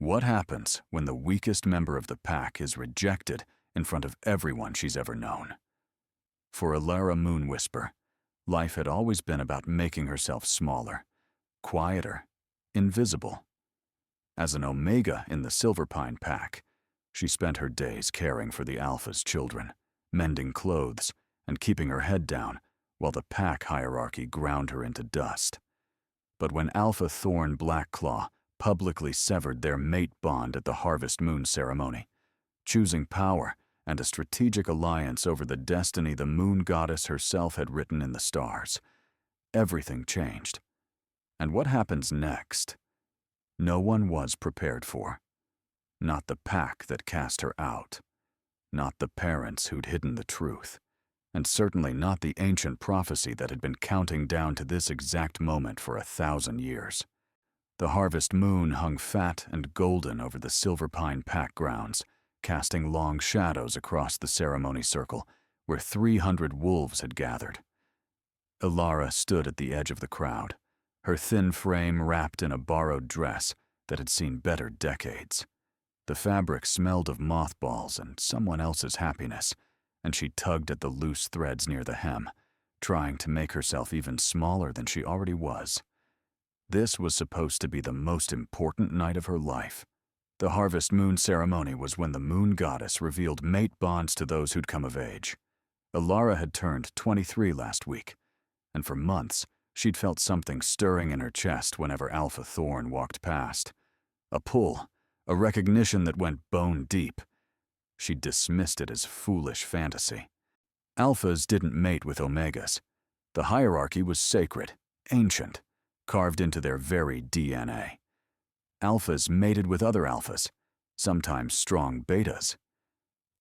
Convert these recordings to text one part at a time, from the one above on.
What happens when the weakest member of the pack is rejected in front of everyone she's ever known? For Ilara Moonwhisper, life had always been about making herself smaller, quieter, invisible. As an Omega in the Silverpine pack, she spent her days caring for the Alpha's children, mending clothes, and keeping her head down while the pack hierarchy ground her into dust. But when Alpha Thorn Blackclaw publicly severed their mate bond at the Harvest Moon ceremony, choosing power and a strategic alliance over the destiny the moon goddess herself had written in the stars, everything changed. And what happens next? No one was prepared for. Not the pack that cast her out. Not the parents who'd hidden the truth. And certainly not the ancient prophecy that had been counting down to this exact moment for 1,000 years. The harvest moon hung fat and golden over the Silverpine pack grounds, casting long shadows across the ceremony circle where 300 wolves had gathered. Ilara stood at the edge of the crowd, her thin frame wrapped in a borrowed dress that had seen better decades. The fabric smelled of mothballs and someone else's happiness, and she tugged at the loose threads near the hem, trying to make herself even smaller than she already was. This was supposed to be the most important night of her life. The Harvest Moon ceremony was when the moon goddess revealed mate bonds to those who'd come of age. Ilara had turned 23 last week, and for months she'd felt something stirring in her chest whenever Alpha Thorn walked past. A pull, a recognition that went bone deep. She dismissed it as foolish fantasy. Alphas didn't mate with Omegas. The hierarchy was sacred, ancient, carved into their very DNA. Alphas mated with other alphas, sometimes strong betas.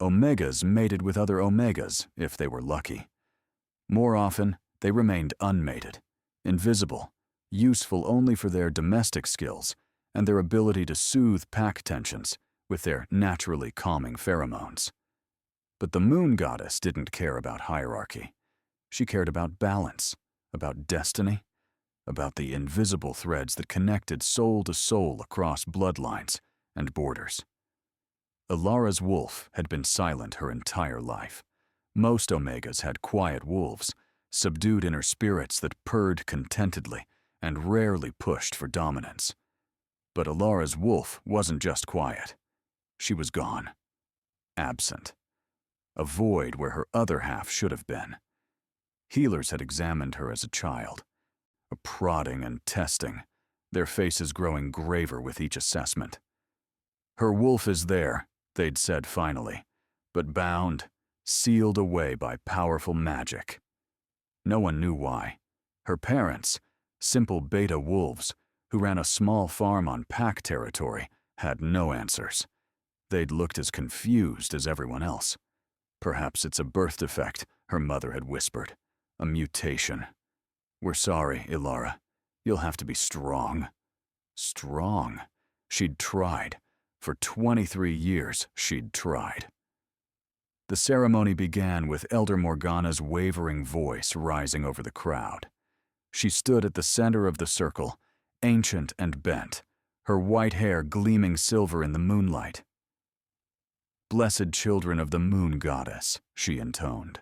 Omegas mated with other omegas, if they were lucky. More often, they remained unmated, invisible, useful only for their domestic skills and their ability to soothe pack tensions with their naturally calming pheromones. But the moon goddess didn't care about hierarchy. She cared about balance, about destiny, about the invisible threads that connected soul to soul across bloodlines and borders. Ilara's wolf had been silent her entire life. Most Omegas had quiet wolves, subdued inner spirits that purred contentedly and rarely pushed for dominance. But Ilara's wolf wasn't just quiet. She was gone. Absent. A void where her other half should have been. Healers had examined her as a child, a prodding and testing, their faces growing graver with each assessment. Her wolf is there, they'd said finally, but bound, sealed away by powerful magic. No one knew why. Her parents, simple beta wolves, who ran a small farm on pack territory, had no answers. They'd looked as confused as everyone else. Perhaps it's a birth defect, her mother had whispered. A mutation. We're sorry, Ilara. You'll have to be strong. Strong. She'd tried. For 23 years, she'd tried. The ceremony began with Elder Morgana's wavering voice rising over the crowd. She stood at the center of the circle, ancient and bent, her white hair gleaming silver in the moonlight. "Blessed children of the moon goddess," she intoned,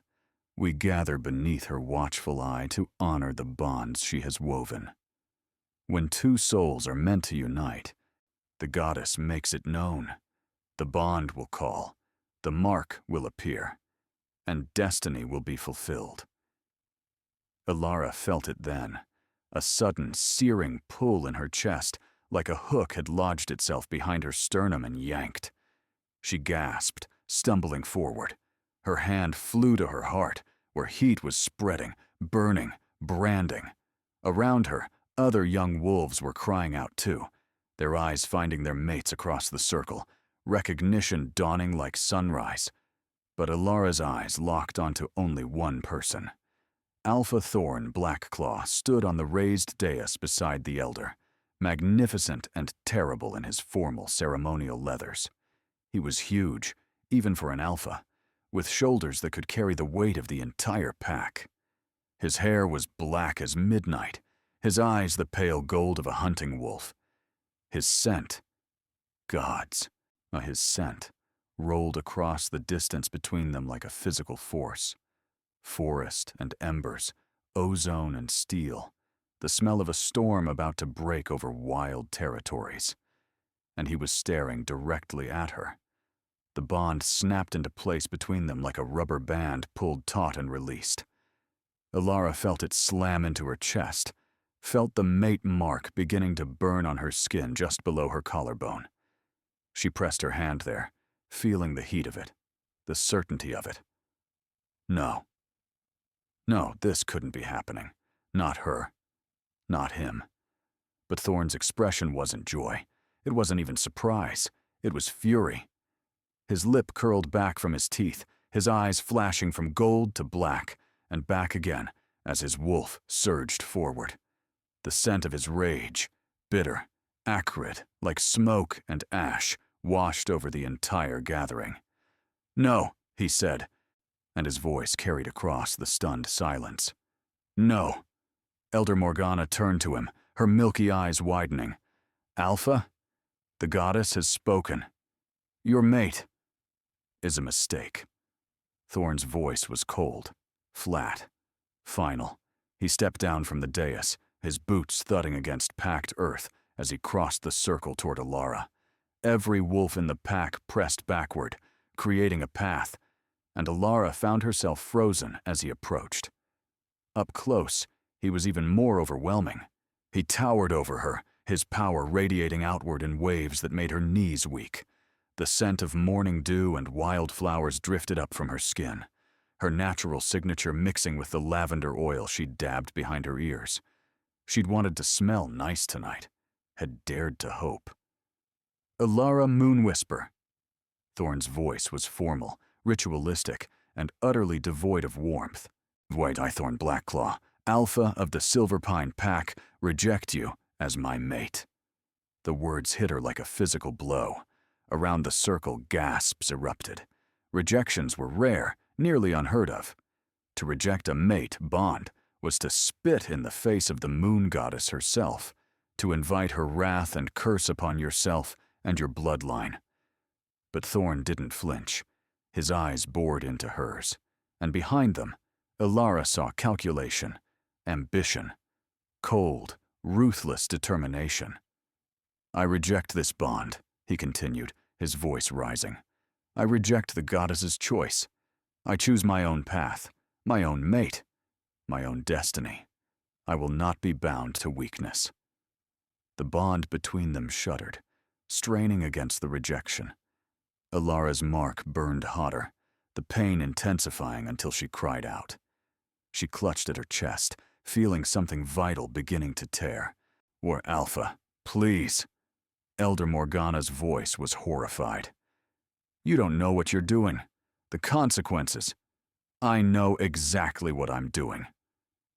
"we gather beneath her watchful eye to honor the bonds she has woven. When two souls are meant to unite, the goddess makes it known. The bond will call, the mark will appear, and destiny will be fulfilled." Ilara felt it then, a sudden, searing pull in her chest, like a hook had lodged itself behind her sternum and yanked. She gasped, stumbling forward. Her hand flew to her heart, where heat was spreading, burning, branding. Around her, other young wolves were crying out too, their eyes finding their mates across the circle, recognition dawning like sunrise. But Ilara's eyes locked onto only one person. Alpha Thorn Blackclaw stood on the raised dais beside the elder, magnificent and terrible in his formal ceremonial leathers. He was huge, even for an alpha, with shoulders that could carry the weight of the entire pack. His hair was black as midnight, his eyes the pale gold of a hunting wolf. His scent, Gods! His scent rolled across the distance between them like a physical force. Forest and embers, ozone and steel, the smell of a storm about to break over wild territories. And he was staring directly at her. The bond snapped into place between them like a rubber band pulled taut and released. Alara felt it slam into her chest, felt the mate mark beginning to burn on her skin just below her collarbone. She pressed her hand there, feeling the heat of it, the certainty of it. No. No, this couldn't be happening. Not her. Not him. But Thorn's expression wasn't joy. It wasn't even surprise. It was fury. His lip curled back from his teeth, his eyes flashing from gold to black, and back again as his wolf surged forward. The scent of his rage, bitter, acrid, like smoke and ash, washed over the entire gathering. "No," he said, and his voice carried across the stunned silence. "No." Elder Morgana turned to him, her milky eyes widening. "Alpha, the goddess has spoken. Your mate is a mistake." Thorn's voice was cold, flat, final. He stepped down from the dais, his boots thudding against packed earth as he crossed the circle toward Alara. Every wolf in the pack pressed backward, creating a path, and Alara found herself frozen as he approached. Up close, he was even more overwhelming. He towered over her, his power radiating outward in waves that made her knees weak. The scent of morning dew and wildflowers drifted up from her skin, her natural signature mixing with the lavender oil she'd dabbed behind her ears. She'd wanted to smell nice tonight, had dared to hope. "Alara Moonwhisper." Thorn's voice was formal, ritualistic, and utterly devoid of warmth. "White Eyethorn Blackclaw, Alpha of the Silverpine Pack, reject you as my mate." The words hit her like a physical blow. Around the circle, gasps erupted. Rejections were rare, nearly unheard of. To reject a mate bond was to spit in the face of the moon goddess herself, to invite her wrath and curse upon yourself and your bloodline. But Thorn didn't flinch. His eyes bored into hers, and behind them, Alara saw calculation, ambition, cold, ruthless determination. "I reject this bond," he continued, his voice rising. "I reject the goddess's choice. I choose my own path, my own mate, my own destiny. I will not be bound to weakness." The bond between them shuddered, straining against the rejection. Alara's mark burned hotter, the pain intensifying until she cried out. She clutched at her chest, feeling something vital beginning to tear. "War Alpha, please." Elder Morgana's voice was horrified. "You don't know what you're doing. The consequences." "I know exactly what I'm doing."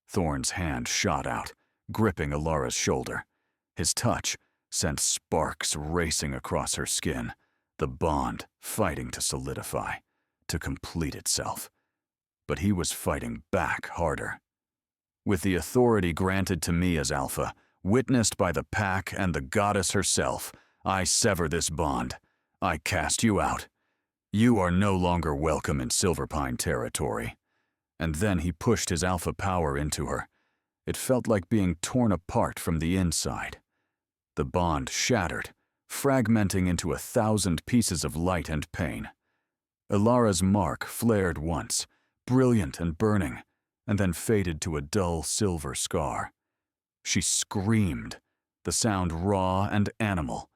Thorn's hand shot out, gripping Alara's shoulder. His touch sent sparks racing across her skin, the bond fighting to solidify, to complete itself. But he was fighting back harder. "With the authority granted to me as Alpha, witnessed by the pack and the goddess herself, I sever this bond. I cast you out. You are no longer welcome in Silverpine territory." And then he pushed his alpha power into her. It felt like being torn apart from the inside. The bond shattered, fragmenting into 1,000 pieces of light and pain. Alara's mark flared once, brilliant and burning, and then faded to a dull silver scar. She screamed, the sound raw and animal,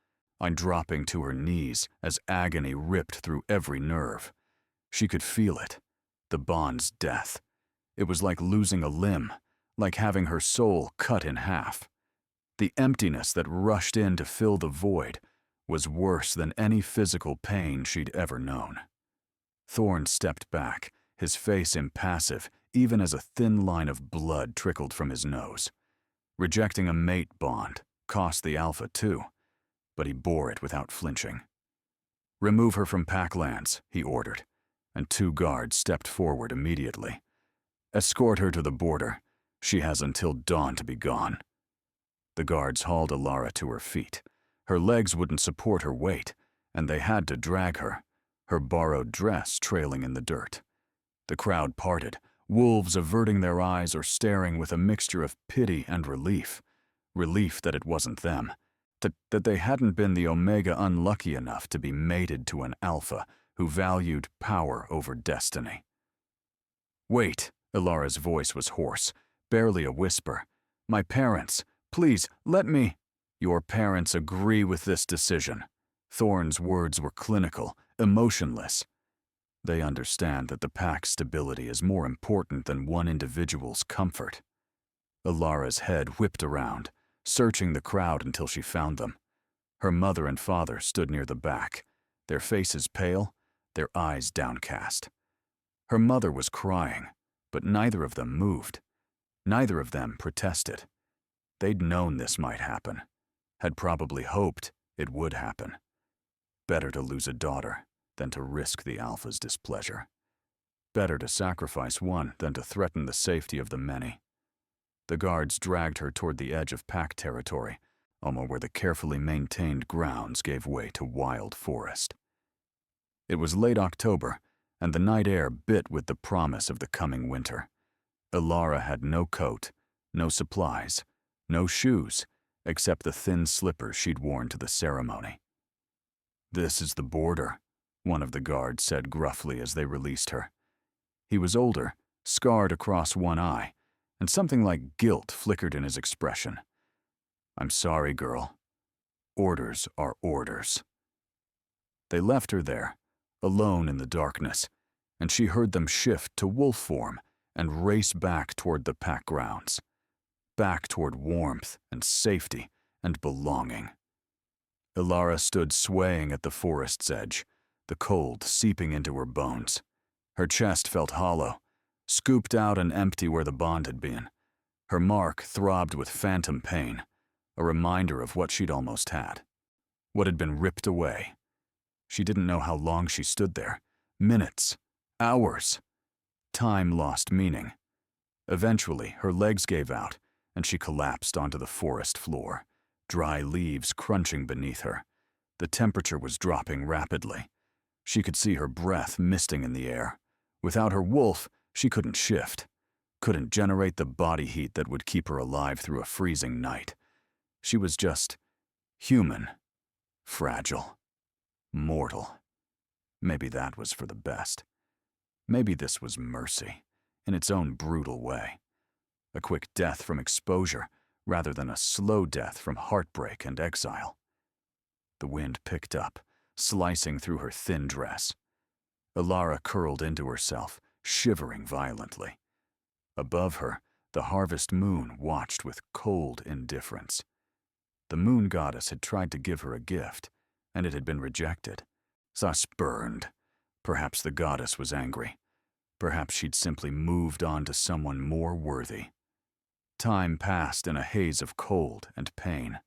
dropping to her knees as agony ripped through every nerve. She could feel it, the bond's death. It was like losing a limb, like having her soul cut in half. The emptiness that rushed in to fill the void was worse than any physical pain she'd ever known. Thorn stepped back, his face impassive, even as a thin line of blood trickled from his nose. Rejecting a mate bond cost the Alpha too, but he bore it without flinching. "Remove her from Packlands," he ordered, and 2 guards stepped forward immediately. "Escort her to the border. She has until dawn to be gone." The guards hauled Alara to her feet. Her legs wouldn't support her weight, and they had to drag her, her borrowed dress trailing in the dirt. The crowd parted, wolves averting their eyes or staring with a mixture of pity and relief. Relief that it wasn't them, that they hadn't been the Omega unlucky enough to be mated to an Alpha who valued power over destiny. "Wait," Ilara's voice was hoarse, barely a whisper. "My parents, please, let me—" "Your parents agree with this decision." Thorne's words were clinical, emotionless. They understand that the pack's stability is more important than one individual's comfort. Ilara's head whipped around, searching the crowd until she found them. Her mother and father stood near the back, their faces pale, their eyes downcast. Her mother was crying, but neither of them moved. Neither of them protested. They'd known this might happen, had probably hoped it would happen. Better to lose a daughter than to risk the Alpha's displeasure. Better to sacrifice one than to threaten the safety of the many. The guards dragged her toward the edge of pack territory, almost where the carefully maintained grounds gave way to wild forest. It was late October, and the night air bit with the promise of the coming winter. Ilara had no coat, no supplies, no shoes, except the thin slippers she'd worn to the ceremony. "This is the border," one of the guards said gruffly as they released her. He was older, scarred across one eye, and something like guilt flickered in his expression. "I'm sorry, girl. Orders are orders." They left her there, alone in the darkness, and she heard them shift to wolf form and race back toward the pack grounds, back toward warmth and safety and belonging. Ilara stood swaying at the forest's edge, the cold seeping into her bones. Her chest felt hollow, scooped out and empty where the bond had been. Her mark throbbed with phantom pain, a reminder of what she'd almost had, what had been ripped away. She didn't know how long she stood there. Minutes, hours. Time lost meaning. Eventually, her legs gave out, and she collapsed onto the forest floor, dry leaves crunching beneath her. The temperature was dropping rapidly. She could see her breath misting in the air. Without her wolf, she couldn't shift, couldn't generate the body heat that would keep her alive through a freezing night. She was just human, fragile, mortal. Maybe that was for the best. Maybe this was mercy, in its own brutal way. A quick death from exposure, rather than a slow death from heartbreak and exile. The wind picked up, slicing through her thin dress. Ilara curled into herself, shivering violently. Above her, the harvest moon watched with cold indifference. The moon goddess had tried to give her a gift, and it had been rejected. Thus burned. Perhaps the goddess was angry. Perhaps she'd simply moved on to someone more worthy. Time passed in a haze of cold and pain.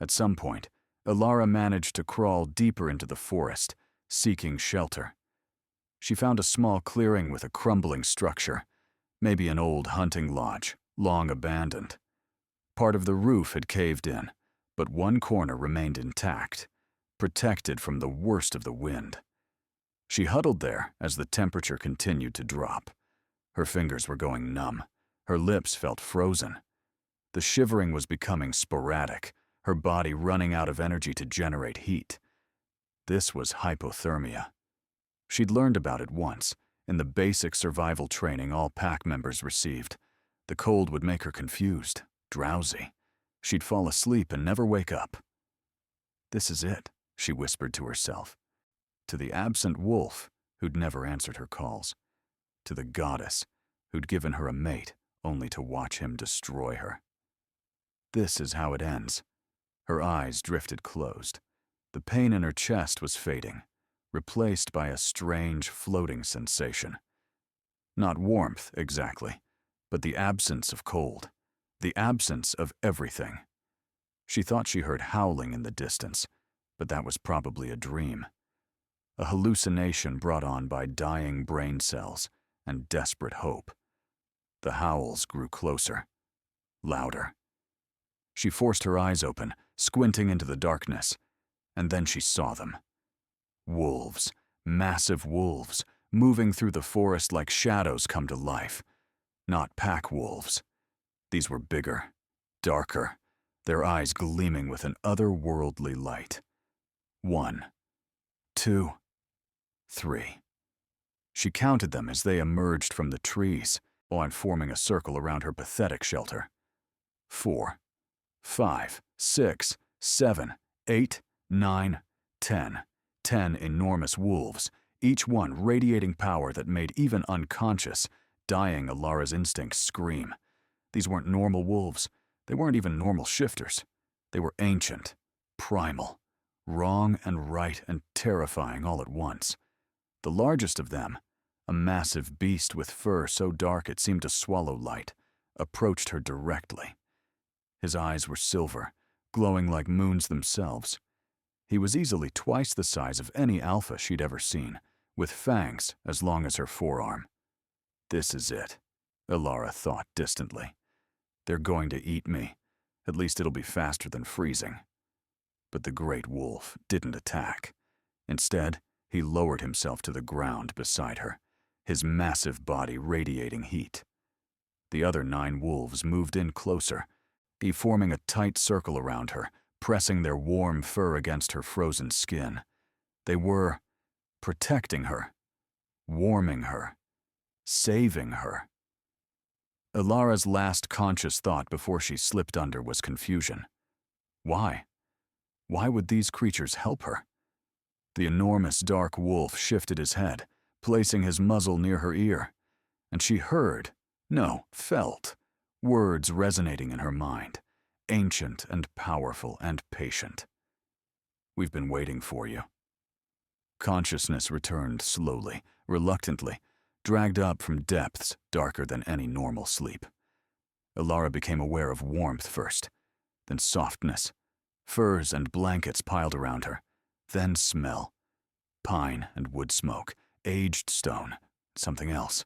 At some point, Ilara managed to crawl deeper into the forest, seeking shelter. She found a small clearing with a crumbling structure, maybe an old hunting lodge, long abandoned. Part of the roof had caved in, but one corner remained intact, protected from the worst of the wind. She huddled there as the temperature continued to drop. Her fingers were going numb. Her lips felt frozen. The shivering was becoming sporadic, her body running out of energy to generate heat. This was hypothermia. She'd learned about it once, in the basic survival training all pack members received. The cold would make her confused, drowsy. She'd fall asleep and never wake up. "This is it," she whispered to herself. To the absent wolf, who'd never answered her calls. To the goddess, who'd given her a mate only to watch him destroy her. This is how it ends. Her eyes drifted closed. The pain in her chest was fading, replaced by a strange floating sensation. Not warmth, exactly, but the absence of cold, the absence of everything. She thought she heard howling in the distance, but that was probably a dream. A hallucination brought on by dying brain cells and desperate hope. The howls grew closer, louder. She forced her eyes open, squinting into the darkness, and then she saw them. Wolves, massive wolves, moving through the forest like shadows come to life. Not pack wolves. These were bigger, darker, their eyes gleaming with an otherworldly light. 1, 2, 3. She counted them as they emerged from the trees, on forming a circle around her pathetic shelter. 4, 5, 6, 7, 8, 9, 10. 10 enormous wolves, each one radiating power that made even unconscious, dying Alara's instincts scream. These weren't normal wolves. They weren't even normal shifters. They were ancient, primal, wrong and right and terrifying all at once. The largest of them, a massive beast with fur so dark it seemed to swallow light, approached her directly. His eyes were silver, glowing like moons themselves. He was easily twice the size of any alpha she'd ever seen, with fangs as long as her forearm. This is it, Alara thought distantly. They're going to eat me. At least it'll be faster than freezing. But the great wolf didn't attack. Instead, he lowered himself to the ground beside her, his massive body radiating heat. The other 9 wolves moved in closer, forming a tight circle around her, pressing their warm fur against her frozen skin. They were protecting her, warming her, saving her. Alara's last conscious thought before she slipped under was confusion. Why? Why would these creatures help her? The enormous dark wolf shifted his head, placing his muzzle near her ear, and she heard, no, felt, words resonating in her mind, ancient and powerful and patient. We've been waiting for you. Consciousness returned slowly, reluctantly, dragged up from depths darker than any normal sleep. Alara became aware of warmth first, then softness, furs and blankets piled around her, then smell, pine and wood smoke, aged stone, something else,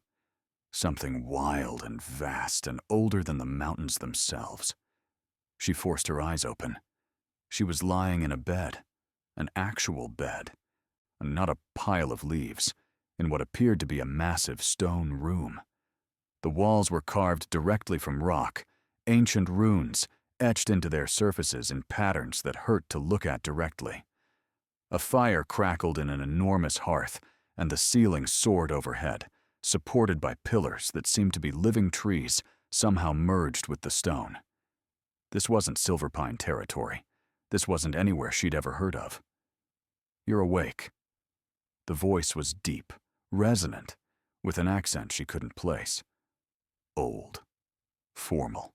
something wild and vast and older than the mountains themselves. She forced her eyes open. She was lying in a bed, an actual bed, and not a pile of leaves, in what appeared to be a massive stone room. The walls were carved directly from rock, ancient runes etched into their surfaces in patterns that hurt to look at directly. A fire crackled in an enormous hearth, and the ceiling soared overhead, supported by pillars that seemed to be living trees somehow merged with the stone. This wasn't Silverpine territory. This wasn't anywhere she'd ever heard of. You're awake. The voice was deep, resonant, with an accent she couldn't place. Old. Formal.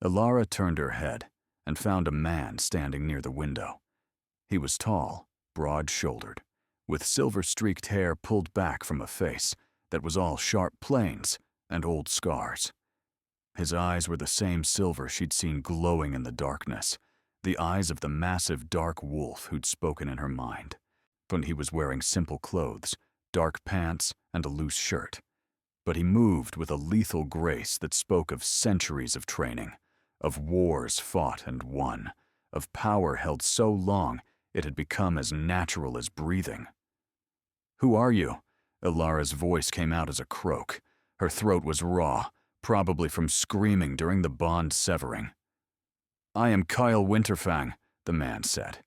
Alara turned her head and found a man standing near the window. He was tall, broad-shouldered, with silver-streaked hair pulled back from a face that was all sharp planes and old scars. His eyes were the same silver she'd seen glowing in the darkness, the eyes of the massive dark wolf who'd spoken in her mind. But he was wearing simple clothes, dark pants and a loose shirt. But he moved with a lethal grace that spoke of centuries of training, of wars fought and won, of power held so long it had become as natural as breathing. "Who are you?" Alara's voice came out as a croak. Her throat was raw, probably from screaming during the bond severing. "I am Kyle Winterfang," the man said,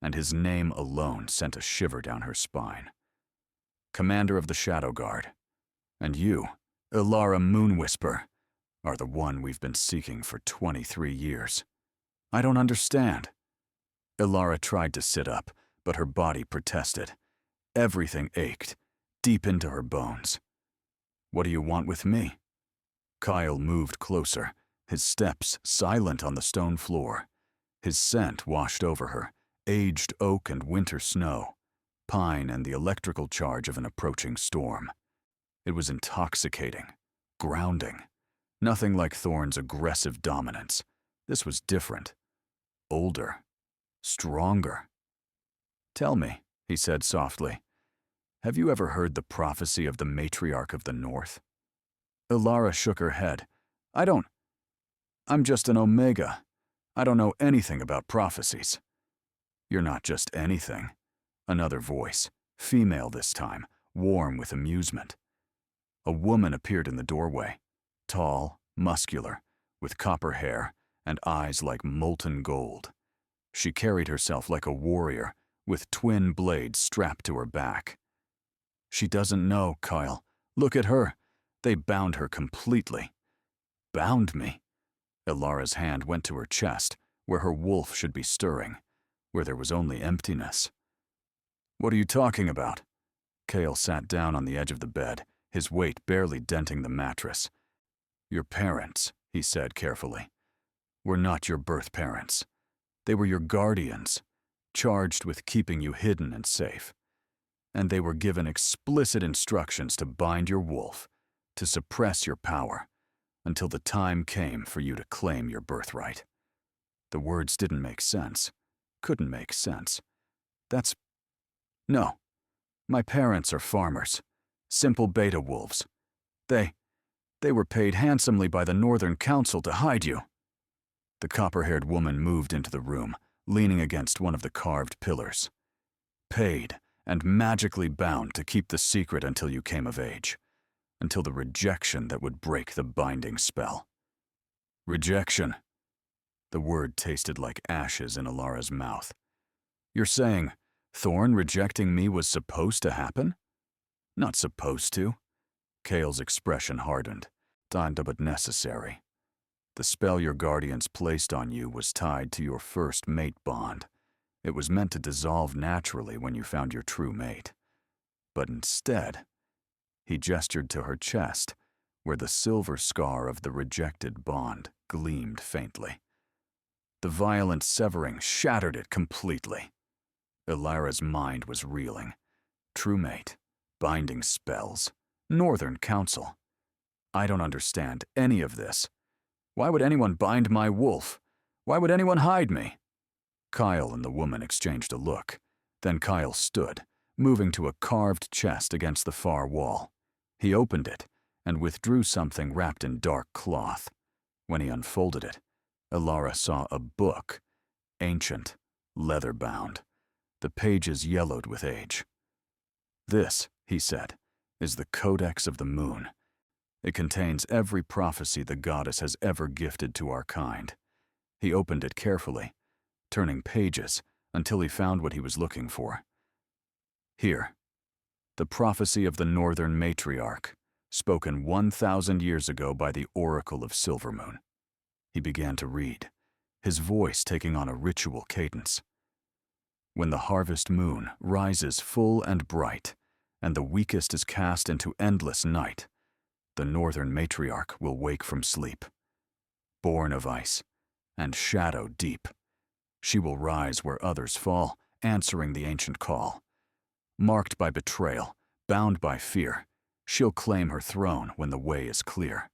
and his name alone sent a shiver down her spine. "Commander of the Shadow Guard. And you, Alara Moonwhisper, are the one we've been seeking for 23 years. I don't understand." Alara tried to sit up, but her body protested. Everything ached, deep into her bones. "What do you want with me?" Kyle moved closer, his steps silent on the stone floor. His scent washed over her, aged oak and winter snow, pine and the electrical charge of an approaching storm. It was intoxicating, grounding. Nothing like Thorn's aggressive dominance. This was different. Older. Stronger. "Tell me," he said softly, "have you ever heard the prophecy of the matriarch of the North?" Alara shook her head. I'm just an Omega. I don't know anything about prophecies." "You're not just anything." Another voice, female this time, warm with amusement. A woman appeared in the doorway, tall, muscular, with copper hair and eyes like molten gold. She carried herself like a warrior, with twin blades strapped to her back. "She doesn't know, Kyle. Look at her. They bound her completely." "Bound me?" Ilara's hand went to her chest, where her wolf should be stirring, where there was only emptiness. "What are you talking about?" Kale sat down on the edge of the bed, his weight barely denting the mattress. "Your parents," he said carefully, "were not your birth parents. They were your guardians, charged with keeping you hidden and safe. And they were given explicit instructions to bind your wolf, to suppress your power, until the time came for you to claim your birthright." The words didn't make sense. Couldn't make sense. No. My parents are farmers. Simple beta wolves. They were paid handsomely by the Northern Council to hide you." The copper-haired woman moved into the room, leaning against one of the carved pillars. "Paid and magically bound to keep the secret until you came of age. Until the rejection that would break the binding spell." "Rejection." The word tasted like ashes in Ilara's mouth. "You're saying Thorn rejecting me was supposed to happen?" "Not supposed to." Kale's expression hardened. But necessary. The spell your guardians placed on you was tied to your first mate bond. It was meant to dissolve naturally when you found your true mate. But instead, he gestured to her chest, where the silver scar of the rejected bond gleamed faintly. The violent severing shattered it completely. Ilara's mind was reeling. True mate, binding spells, Northern Council. I don't understand any of this. Why would anyone bind my wolf? Why would anyone hide me? Kyle and the woman exchanged a look. Then Kyle stood, moving to a carved chest against the far wall. He opened it and withdrew something wrapped in dark cloth. When he unfolded it, Ilara saw a book, ancient, leather-bound. The pages yellowed with age. "This," he said, "is the Codex of the Moon. It contains every prophecy the goddess has ever gifted to our kind." He opened it carefully, turning pages until he found what he was looking for. Here, the prophecy of the Northern Matriarch, spoken 1,000 years ago by the Oracle of Silvermoon. He began to read, his voice taking on a ritual cadence. "When the harvest moon rises full and bright, and the weakest is cast into endless night, the Northern Matriarch will wake from sleep. Born of ice, and shadow deep, she will rise where others fall, answering the ancient call. Marked by betrayal, bound by fear, she'll claim her throne when the way is clear.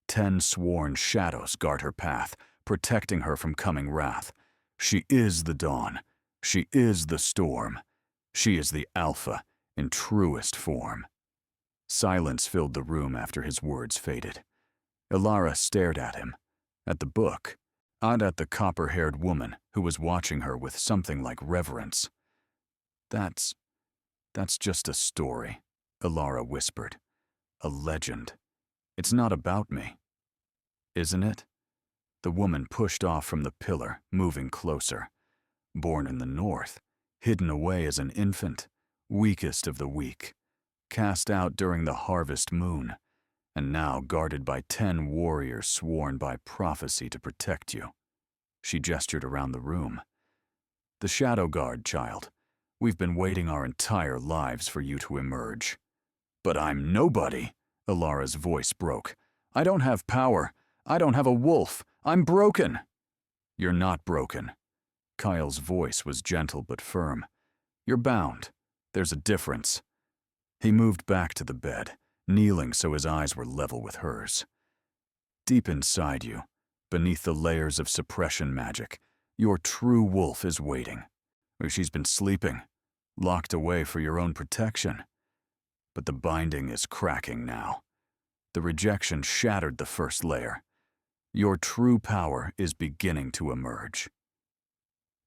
10 sworn shadows guard her path, protecting her from coming wrath. She is the dawn. She is the storm. She is the Alpha in truest form." Silence filled the room after his words faded. Ilara stared at him, at the book, and at the copper-haired woman who was watching her with something like reverence. That's just a story," Ilara whispered. "A legend. It's not about me." "Isn't it?" The woman pushed off from the pillar, moving closer. "Born in the north, hidden away as an infant, weakest of the weak, cast out during the harvest moon, and now guarded by 10 warriors sworn by prophecy to protect you." She gestured around the room. "The Shadow Guard, child. We've been waiting our entire lives for you to emerge." "But I'm nobody," Ilara's voice broke. "I don't have power. I don't have a wolf. I'm broken." "You're not broken." Kyle's voice was gentle but firm. "You're bound. There's a difference." He moved back to the bed, kneeling so his eyes were level with hers. "Deep inside you, beneath the layers of suppression magic, your true wolf is waiting. She's been sleeping, locked away for your own protection. But the binding is cracking now. The rejection shattered the first layer. Your true power is beginning to emerge."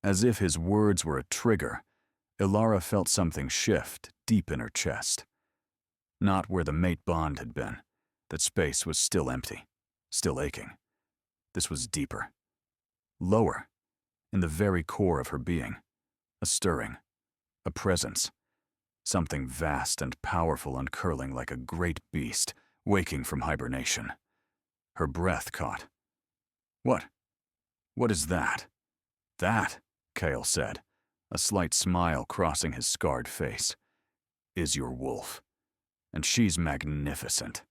As if his words were a trigger, Ilara felt something shift deep in her chest. Not where the mate bond had been. That space was still empty, still aching. This was deeper, lower, in the very core of her being. A stirring, a presence. Something vast and powerful uncurling like a great beast, waking from hibernation. Her breath caught. "What? What is that?" "That," Kale said, a slight smile crossing his scarred face, "is your wolf. And she's magnificent."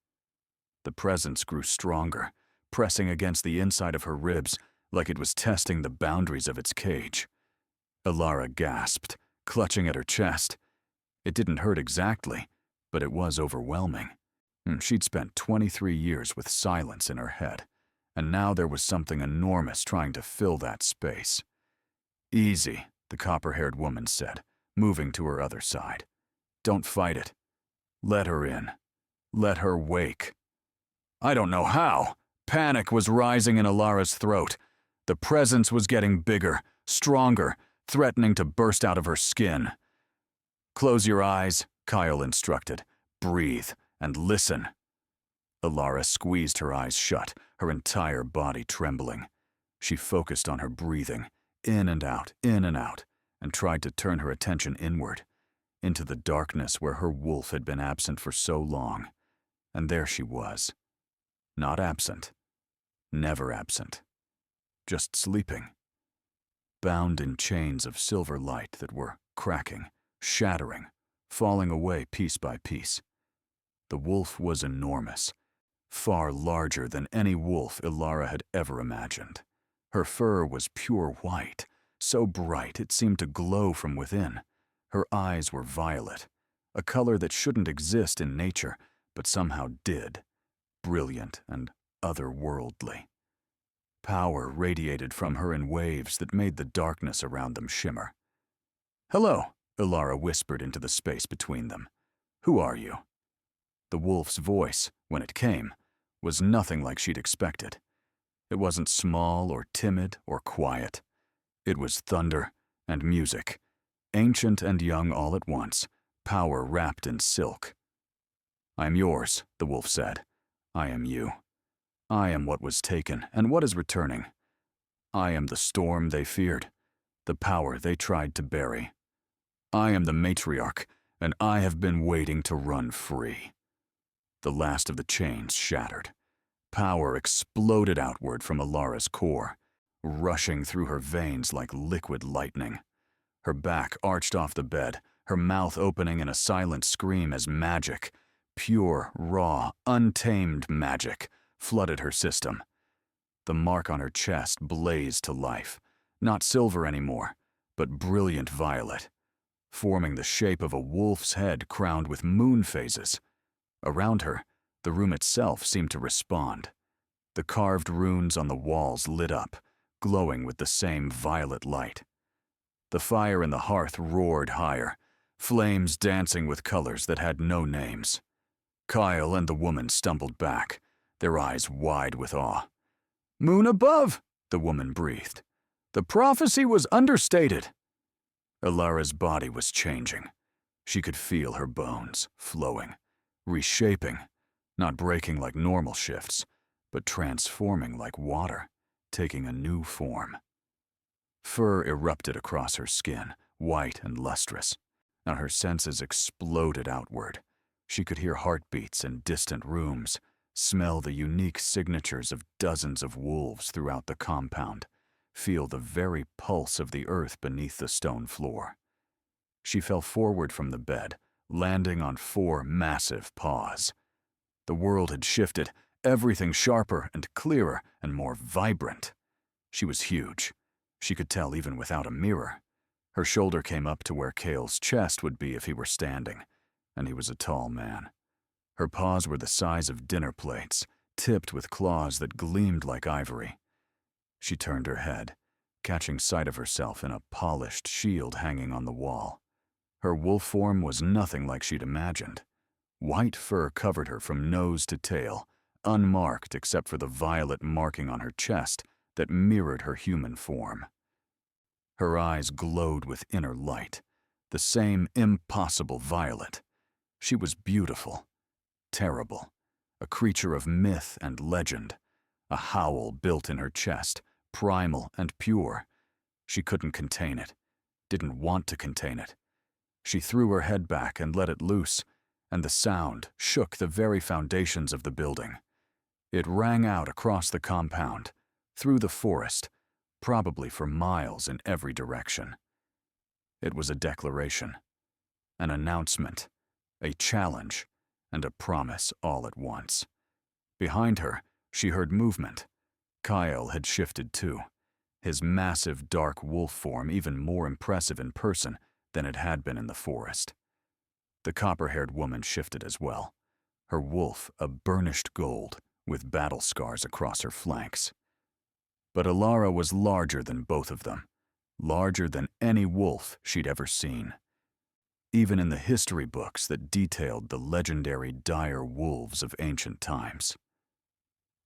The presence grew stronger, pressing against the inside of her ribs like it was testing the boundaries of its cage. Ilara gasped, clutching at her chest. It didn't hurt exactly, but it was overwhelming. She'd spent 23 years with silence in her head, and now there was something enormous trying to fill that space. "Easy," the copper-haired woman said, moving to her other side. "Don't fight it. Let her in. Let her wake." I don't know how. Panic was rising in Ilara's throat. The presence was getting bigger, stronger, threatening to burst out of her skin. "Close your eyes," Kyle instructed. "Breathe and listen." Ilara squeezed her eyes shut, her entire body trembling. She focused on her breathing, in and out, and tried to turn her attention inward, into the darkness where her wolf had been absent for so long. And there she was. Not absent. Never absent. Just sleeping. Bound in chains of silver light that were cracking, shattering, falling away piece by piece. The wolf was enormous, far larger than any wolf Ilara had ever imagined. Her fur was pure white, so bright it seemed to glow from within. Her eyes were violet, a color that shouldn't exist in nature, but somehow did, brilliant and otherworldly. Power radiated from her in waves that made the darkness around them shimmer. "Hello," Ilara whispered into the space between them. "Who are you?" The wolf's voice, when it came, was nothing like she'd expected. It wasn't small or timid or quiet. It was thunder and music, ancient and young all at once, power wrapped in silk. "I am yours," the wolf said. "I am you. I am what was taken and what is returning. I am the storm they feared, the power they tried to bury. I am the matriarch, and I have been waiting to run free." The last of the chains shattered. Power exploded outward from Ilara's core, rushing through her veins like liquid lightning. Her back arched off the bed, her mouth opening in a silent scream as magic, pure, raw, untamed magic, flooded her system. The mark on her chest blazed to life, not silver anymore, but brilliant violet, forming the shape of a wolf's head crowned with moon phases. Around her, the room itself seemed to respond. The carved runes on the walls lit up, glowing with the same violet light. The fire in the hearth roared higher, flames dancing with colors that had no names. Kyle and the woman stumbled back, their eyes wide with awe. "Moon above," the woman breathed. "The prophecy was understated." Ilara's body was changing. She could feel her bones flowing, reshaping, not breaking like normal shifts, but transforming like water, taking a new form. Fur erupted across her skin, white and lustrous. Now her senses exploded outward. She could hear heartbeats in distant rooms, smell the unique signatures of dozens of wolves throughout the compound, feel the very pulse of the earth beneath the stone floor. She fell forward from the bed, landing on 4 massive paws. The world had shifted, everything sharper and clearer and more vibrant. She was huge. She could tell even without a mirror. Her shoulder came up to where Kale's chest would be if he were standing, and he was a tall man. Her paws were the size of dinner plates, tipped with claws that gleamed like ivory. She turned her head, catching sight of herself in a polished shield hanging on the wall. Her wolf form was nothing like she'd imagined. White fur covered her from nose to tail, unmarked except for the violet marking on her chest that mirrored her human form. Her eyes glowed with inner light, the same impossible violet. She was beautiful, terrible, a creature of myth and legend, a howl built in her chest, primal and pure. She couldn't contain it, didn't want to contain it. She threw her head back and let it loose, and the sound shook the very foundations of the building. It rang out across the compound, through the forest, probably for miles in every direction. It was a declaration, an announcement, a challenge, and a promise all at once. Behind her, she heard movement. Kyle had shifted too, his massive dark wolf form even more impressive in person than it had been in the forest. The copper-haired woman shifted as well, her wolf a burnished gold with battle scars across her flanks. But Alara was larger than both of them, larger than any wolf she'd ever seen. Even in the history books that detailed the legendary dire wolves of ancient times.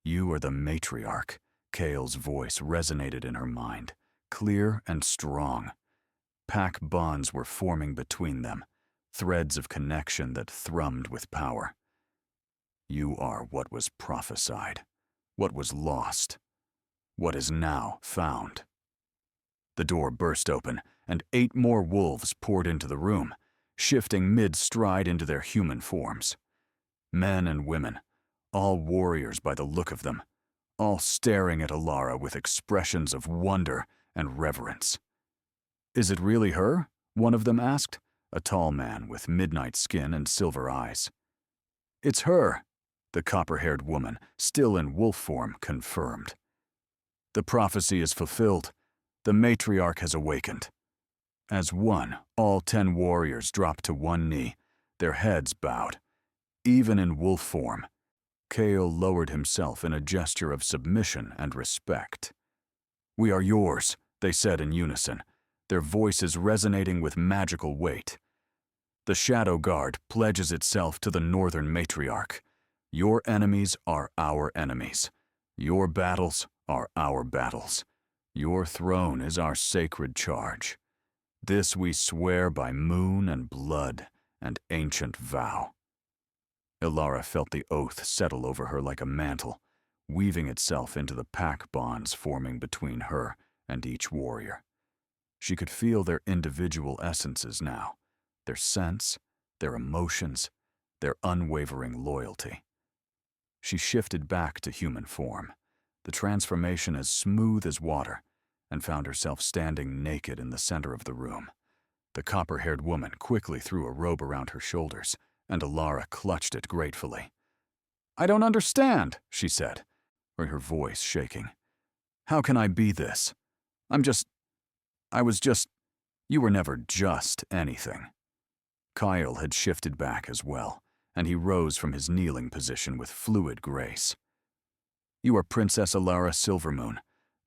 "You are the matriarch," Kale's voice resonated in her mind, clear and strong. Pack bonds were forming between them, threads of connection that thrummed with power. "You are what was prophesied, what was lost, what is now found." The door burst open, and 8 more wolves poured into the room, shifting mid-stride into their human forms. Men and women, all warriors by the look of them, all staring at Alara with expressions of wonder and reverence. "Is it really her?" one of them asked, a tall man with midnight skin and silver eyes. "It's her," the copper-haired woman, still in wolf form, confirmed. "The prophecy is fulfilled. The matriarch has awakened." As one, all 10 warriors dropped to one knee, their heads bowed. Even in wolf form, Kale lowered himself in a gesture of submission and respect. "We are yours," they said in unison, their voices resonating with magical weight. "The Shadow Guard pledges itself to the Northern Matriarch. Your enemies are our enemies. Your battles are our battles. Your throne is our sacred charge. This we swear by moon and blood and ancient vow." Alara felt the oath settle over her like a mantle, weaving itself into the pack bonds forming between her and each warrior. She could feel their individual essences now, their sense, their emotions, their unwavering loyalty. She shifted back to human form, the transformation as smooth as water, and found herself standing naked in the center of the room. The copper-haired woman quickly threw a robe around her shoulders, and Alara clutched it gratefully. "I don't understand," she said, her voice shaking. "How can I be this? You were never just anything." Kyle had shifted back as well, and he rose from his kneeling position with fluid grace. "You are Princess Alara Silvermoon,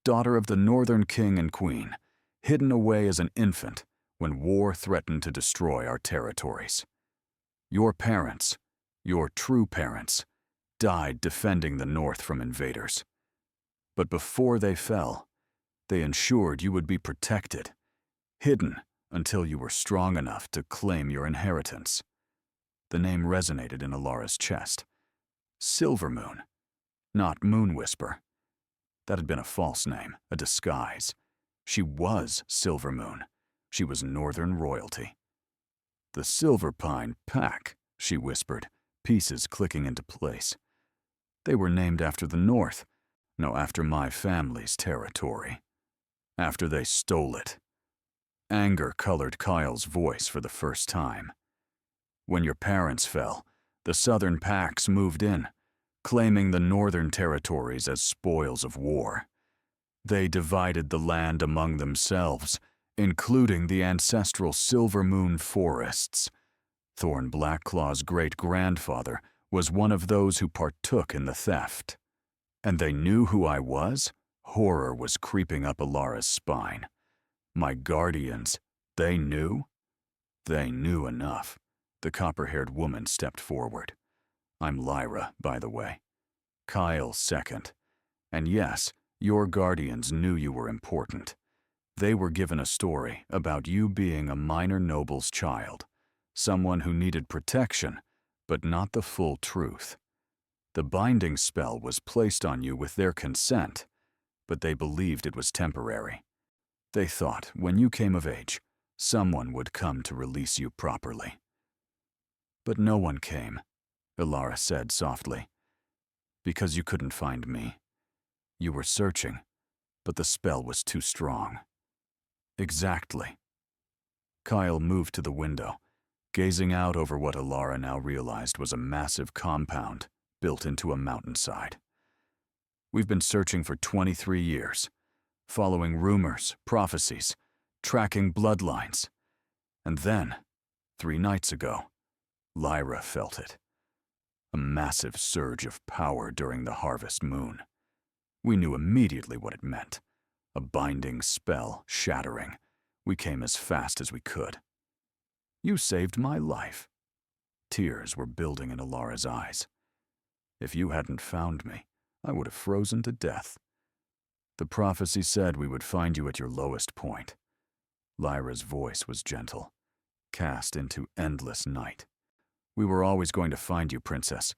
daughter of the Northern King and Queen, hidden away as an infant when war threatened to destroy our territories. Your parents, your true parents, died defending the North from invaders. But before they fell, they ensured you would be protected, hidden until you were strong enough to claim your inheritance." The name resonated in Alara's chest. Silvermoon, not Moon Whisper. That had been a false name, a disguise. She was Silvermoon. She was Northern royalty. "The Silver Pine Pack," she whispered, pieces clicking into place. "They were named after the North, no, after my family's territory. After they stole it." Anger colored Kyle's voice for the first time. "When your parents fell, the Southern Packs moved in, claiming the Northern territories as spoils of war. They divided the land among themselves, including the ancestral Silver Moon forests. Thorn Blackclaw's great-grandfather was one of those who partook in the theft. And they knew who I was?" Horror was creeping up Alara's spine. "My guardians, they knew?" "They knew enough." The copper-haired woman stepped forward. "I'm Lyra, by the way." Kyle second. And yes, your guardians knew you were important. They were given a story about you being a minor noble's child, someone who needed protection, but not the full truth. The binding spell was placed on you with their consent, but they believed it was temporary. They thought, when you came of age, someone would come to release you properly. But no one came, Ilara said softly, because you couldn't find me. You were searching, but the spell was too strong. Exactly. Kyle moved to the window, gazing out over what Ilara now realized was a massive compound built into a mountainside. We've been searching for 23 years, following rumors, prophecies, tracking bloodlines. And then, 3 nights ago, Lyra felt it. A massive surge of power during the harvest moon. We knew immediately what it meant. A binding spell shattering. We came as fast as we could. You saved my life. Tears were building in Ilara's eyes. If you hadn't found me, I would have frozen to death. The prophecy said we would find you at your lowest point. Lyra's voice was gentle, cast into endless night. We were always going to find you, Princess.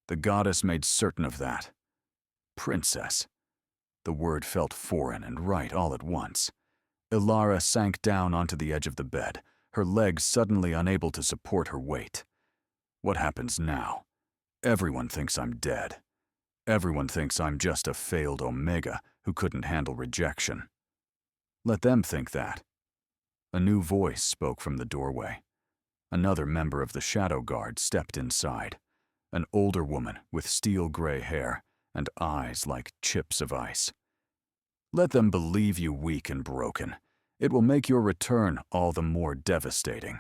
The goddess made certain of that. Princess. The word felt foreign and right all at once. Ilara sank down onto the edge of the bed, her legs suddenly unable to support her weight. What happens now? Everyone thinks I'm dead. Everyone thinks I'm just a failed Omega who couldn't handle rejection. Let them think that. A new voice spoke from the doorway. Another member of the Shadow Guard stepped inside, an older woman with steel-gray hair and eyes like chips of ice. Let them believe you weak and broken. It will make your return all the more devastating.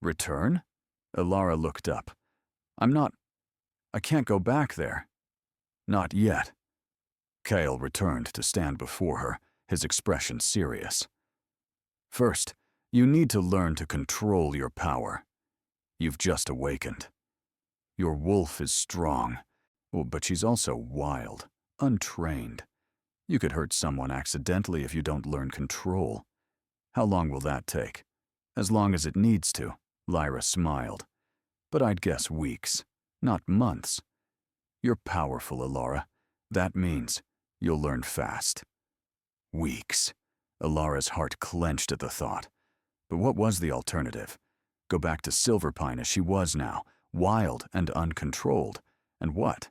Return? Ilara looked up. I can't go back there. Not yet. Kale returned to stand before her, his expression serious. First, you need to learn to control your power. You've just awakened. Your wolf is strong, but she's also wild, untrained. You could hurt someone accidentally if you don't learn control. How long will that take? As long as it needs to, Lyra smiled. But I'd guess weeks, not months. You're powerful, Ilara. That means you'll learn fast. Weeks. Ilara's heart clenched at the thought. But what was the alternative? Go back to Silverpine as she was now, wild and uncontrolled. And what?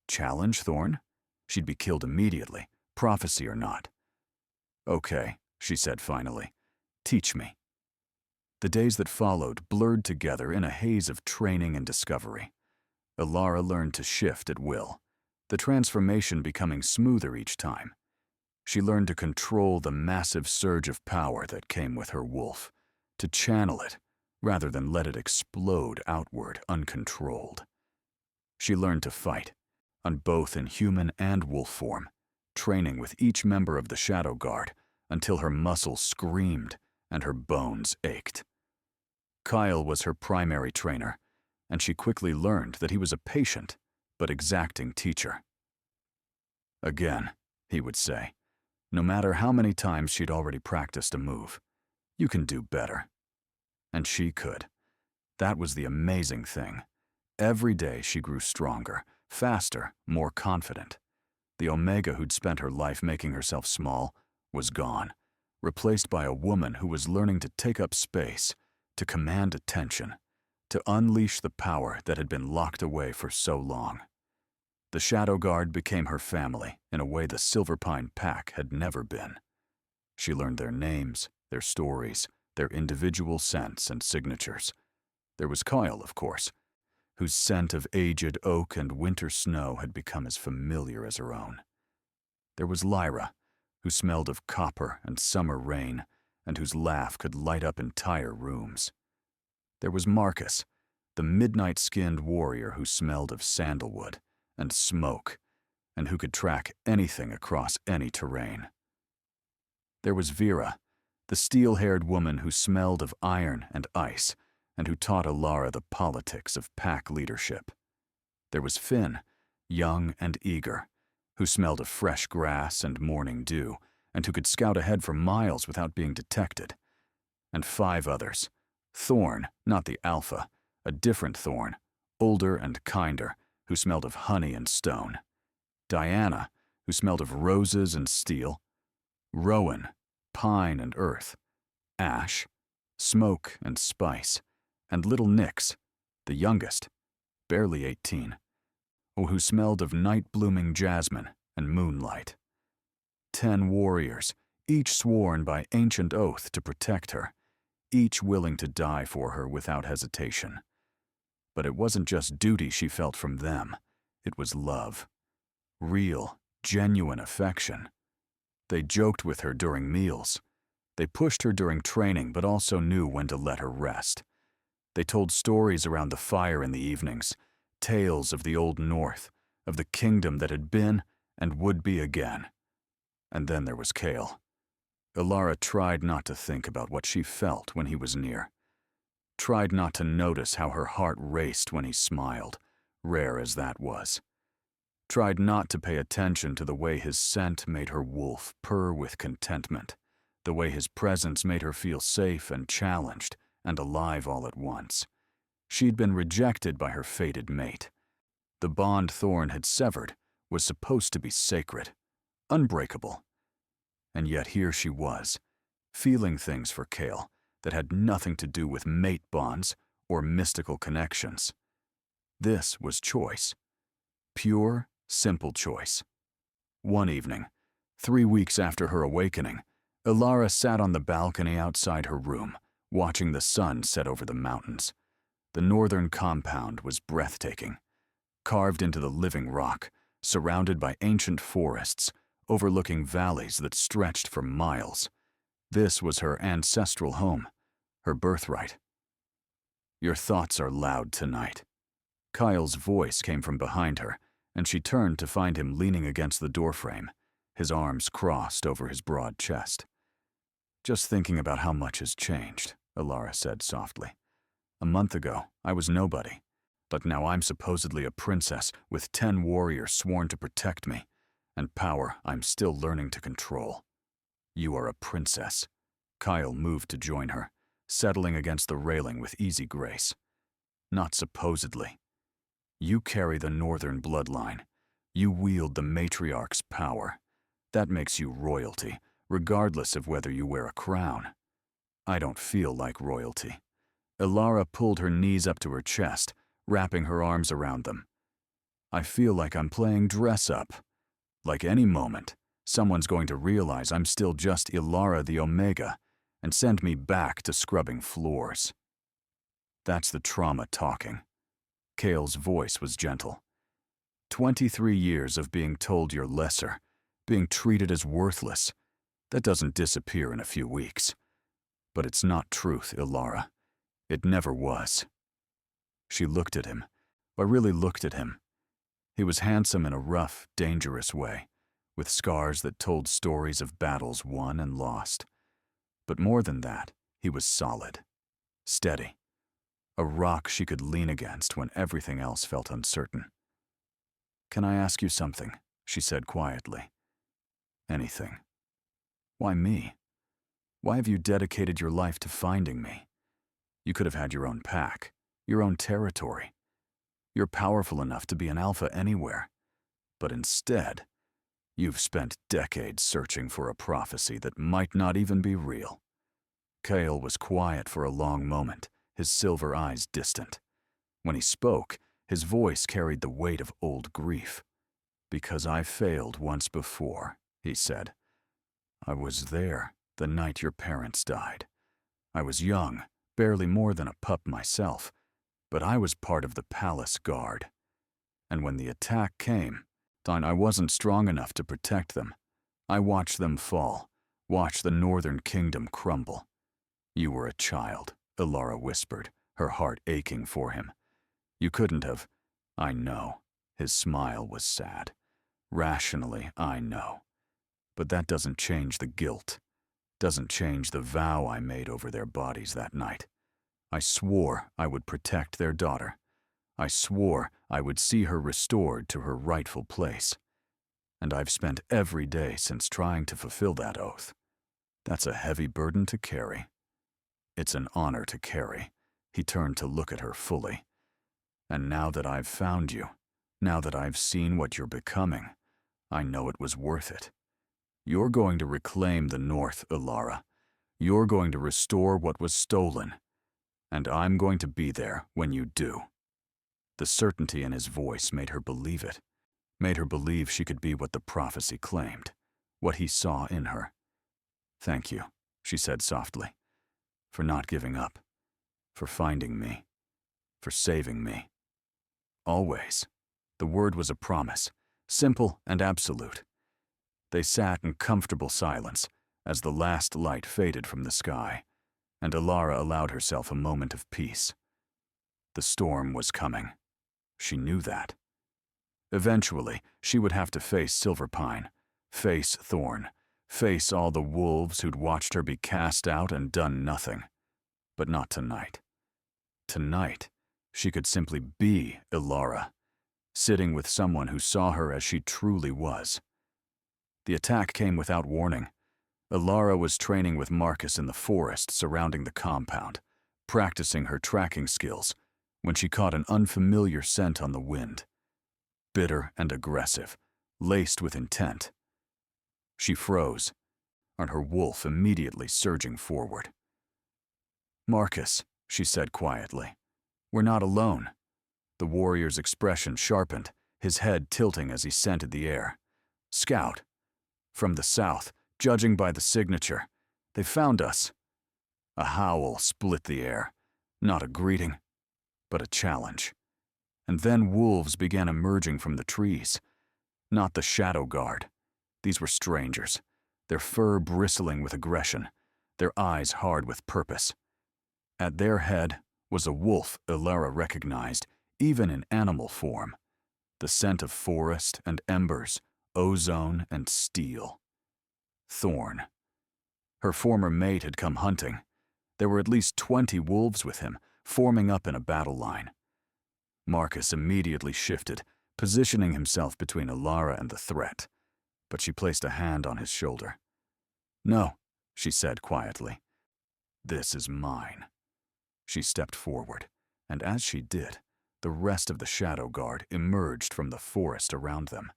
Challenge Thorn? She'd be killed immediately, prophecy or not. Okay, she said finally. Teach me. The days that followed blurred together in a haze of training and discovery. Ilara learned to shift at will, the transformation becoming smoother each time. She learned to control the massive surge of power that came with her wolf, to channel it rather than let it explode outward uncontrolled. She learned to fight, on both in human and wolf form, training with each member of the Shadow Guard until her muscles screamed and her bones ached. Kyle was her primary trainer, and she quickly learned that he was a patient but exacting teacher. Again, he would say, no matter how many times she'd already practiced a move, you can do better. And she could. That was the amazing thing. Every day she grew stronger, faster, more confident. The Omega who'd spent her life making herself small was gone, replaced by a woman who was learning to take up space, to command attention, to unleash the power that had been locked away for so long. The Shadow Guard became her family in a way the Silverpine Pack had never been. She learned their names, their stories, their individual scents and signatures. There was Kyle, of course, whose scent of aged oak and winter snow had become as familiar as her own. There was Lyra, who smelled of copper and summer rain, and whose laugh could light up entire rooms. There was Marcus, the midnight-skinned warrior who smelled of sandalwood and smoke, and who could track anything across any terrain. There was Vera, the steel-haired woman who smelled of iron and ice, and who taught Ilara the politics of pack leadership. There was Finn, young and eager, who smelled of fresh grass and morning dew, and who could scout ahead for miles without being detected. And 5 others. Thorn, not the alpha, a different Thorn, older and kinder, who smelled of honey and stone. Diana, who smelled of roses and steel. Rowan, pine and earth. Ash, smoke and spice. And little Nyx, the youngest, barely 18, who smelled of night-blooming jasmine and moonlight. 10 warriors, each sworn by ancient oath to protect her, each willing to die for her without hesitation. But it wasn't just duty she felt from them, it was love. Real, genuine affection. They joked with her during meals. They pushed her during training, but also knew when to let her rest. They told stories around the fire in the evenings, tales of the old North, of the kingdom that had been and would be again. And then there was Cale. Ilara tried not to think about what she felt when he was near. Tried not to notice how her heart raced when he smiled, rare as that was. Tried not to pay attention to the way his scent made her wolf purr with contentment, the way his presence made her feel safe and challenged and alive all at once. She'd been rejected by her fated mate. The bond Thorn had severed was supposed to be sacred, unbreakable. And yet here she was, feeling things for Cale that had nothing to do with mate bonds or mystical connections. This was choice. Pure, simple choice. One evening, 3 weeks after her awakening, Ilara sat on the balcony outside her room, watching the sun set over the mountains. The northern compound was breathtaking, carved into the living rock, surrounded by ancient forests, overlooking valleys that stretched for miles. This was her ancestral home, her birthright. "Your thoughts are loud tonight." Kyle's voice came from behind her, and she turned to find him leaning against the doorframe, his arms crossed over his broad chest. "Just thinking about how much has changed," Ilara said softly. "A month ago, I was nobody, but now I'm supposedly a princess with 10 warriors sworn to protect me, and power I'm still learning to control. You are a princess." Kyle moved to join her, settling against the railing with easy grace. "Not supposedly. You carry the northern bloodline. You wield the matriarch's power. That makes you royalty, regardless of whether you wear a crown. I don't feel like royalty." Ilara pulled her knees up to her chest, wrapping her arms around them. "I feel like I'm playing dress-up. Like any moment, someone's going to realize I'm still just Ilara the Omega and send me back to scrubbing floors." That's the trauma talking. Cale's voice was gentle. 23 years of being told you're lesser, being treated as worthless. That doesn't disappear in a few weeks. But it's not truth, Ilara. It never was. She looked at him, but really looked at him. He was handsome in a rough, dangerous way, with scars that told stories of battles won and lost. But more than that, he was solid, steady, a rock she could lean against when everything else felt uncertain. "Can I ask you something?" she said quietly. "Anything." "Why me? Why have you dedicated your life to finding me? You could have had your own pack, your own territory. You're powerful enough to be an alpha anywhere. But instead, you've spent decades searching for a prophecy that might not even be real." Cale was quiet for a long moment, his silver eyes distant. When he spoke, his voice carried the weight of old grief. "Because I failed once before," he said. "I was there the night your parents died. I was young, barely more than a pup myself, but I was part of the palace guard. And when the attack came, I wasn't strong enough to protect them. I watched them fall, watched the northern kingdom crumble. You were a child," Ilara whispered, her heart aching for him. "You couldn't have." "I know." His smile was sad. "Rationally, I know. But that doesn't change the guilt. Doesn't change the vow I made over their bodies that night. I swore I would protect their daughter. I swore I would see her restored to her rightful place. And I've spent every day since trying to fulfill that oath. That's a heavy burden to carry. It's an honor to carry. He turned to look at her fully. And now that I've found you, now that I've seen what you're becoming, I know it was worth it. You're going to reclaim the North, Elara. You're going to restore what was stolen. And I'm going to be there when you do. The certainty in his voice made her believe it, made her believe she could be what the prophecy claimed, what he saw in her. Thank you, she said softly, for not giving up, for finding me, for saving me. Always. The word was a promise, simple and absolute. They sat in comfortable silence as the last light faded from the sky, and Elara allowed herself a moment of peace. The storm was coming. She knew that. Eventually, she would have to face Silverpine, face Thorn, face all the wolves who'd watched her be cast out and done nothing. But not tonight. Tonight, she could simply be Elara, sitting with someone who saw her as she truly was. The attack came without warning. Elara was training with Marcus in the forest surrounding the compound, practicing her tracking skills, when she caught an unfamiliar scent on the wind. Bitter and aggressive, laced with intent. She froze, and her wolf immediately surging forward. "Marcus," she said quietly, "we're not alone." The warrior's expression sharpened, his head tilting as he scented the air. "Scout. From the south, judging by the signature. They found us." A howl split the air, not a greeting, but a challenge. And then wolves began emerging from the trees. Not the shadow guard. These were strangers, their fur bristling with aggression, their eyes hard with purpose. At their head was a wolf Elara recognized, even in animal form. The scent of forest and embers, ozone and steel. Thorn. Her former mate had come hunting. There were at least 20 wolves with him, forming up in a battle line. Marcus immediately shifted, positioning himself between Elara and the threat, but she placed a hand on his shoulder. "No," she said quietly. "This is mine." She stepped forward, and as she did, the rest of the shadow guard emerged from the forest around them.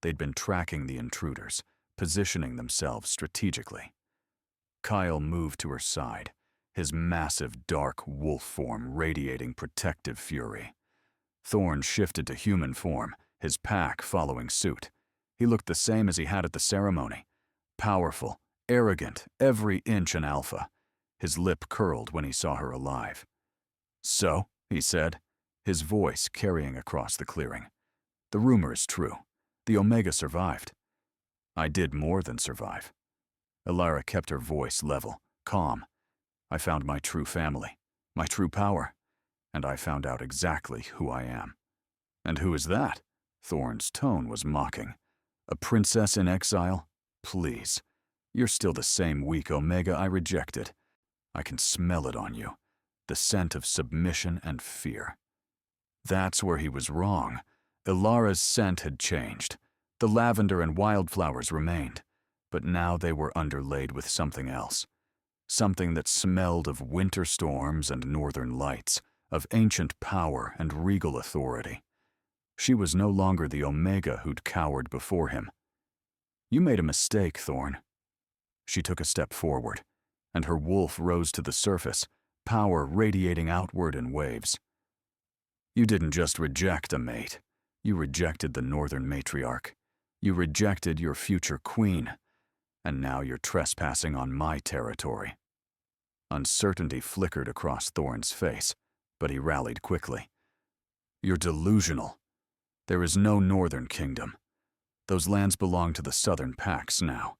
They'd been tracking the intruders, positioning themselves strategically. Kyle moved to her side, his massive dark wolf form radiating protective fury. Thorn shifted to human form, his pack following suit. He looked the same as he had at the ceremony. Powerful, arrogant, every inch an alpha. His lip curled when he saw her alive. "So," he said, his voice carrying across the clearing. "The rumor is true. The Omega survived." "I did more than survive." Elara kept her voice level, calm. "I found my true family, my true power, and I found out exactly who I am." "And who is that?" Thorn's tone was mocking. "A princess in exile? Please. You're still the same weak Omega I rejected. I can smell it on you, the scent of submission and fear." That's where he was wrong. Elara's scent had changed. The lavender and wildflowers remained, but now they were underlaid with something else. Something that smelled of winter storms and northern lights, of ancient power and regal authority. She was no longer the Omega who'd cowered before him. "You made a mistake, Thorn." She took a step forward, and her wolf rose to the surface, power radiating outward in waves. "You didn't just reject a mate. You rejected the northern matriarch. You rejected your future queen. And now you're trespassing on my territory." Uncertainty flickered across Thorn's face, but he rallied quickly. "You're delusional. There is no northern kingdom. Those lands belong to the southern packs now."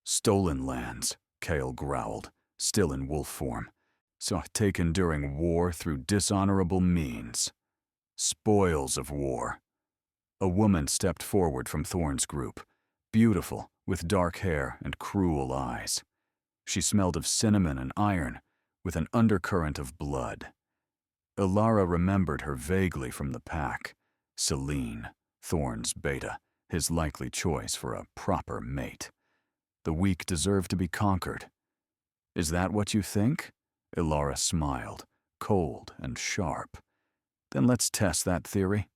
"Stolen lands," Kale growled, still in wolf form. "So taken during war through dishonorable means. Spoils of war." A woman stepped forward from Thorn's group, beautiful, with dark hair and cruel eyes. She smelled of cinnamon and iron, with an undercurrent of blood. Ilara remembered her vaguely from the pack. Selene, Thorn's beta, his likely choice for a proper mate. The weak deserve to be conquered. Is that what you think? Ilara smiled, cold and sharp. Then let's test that theory.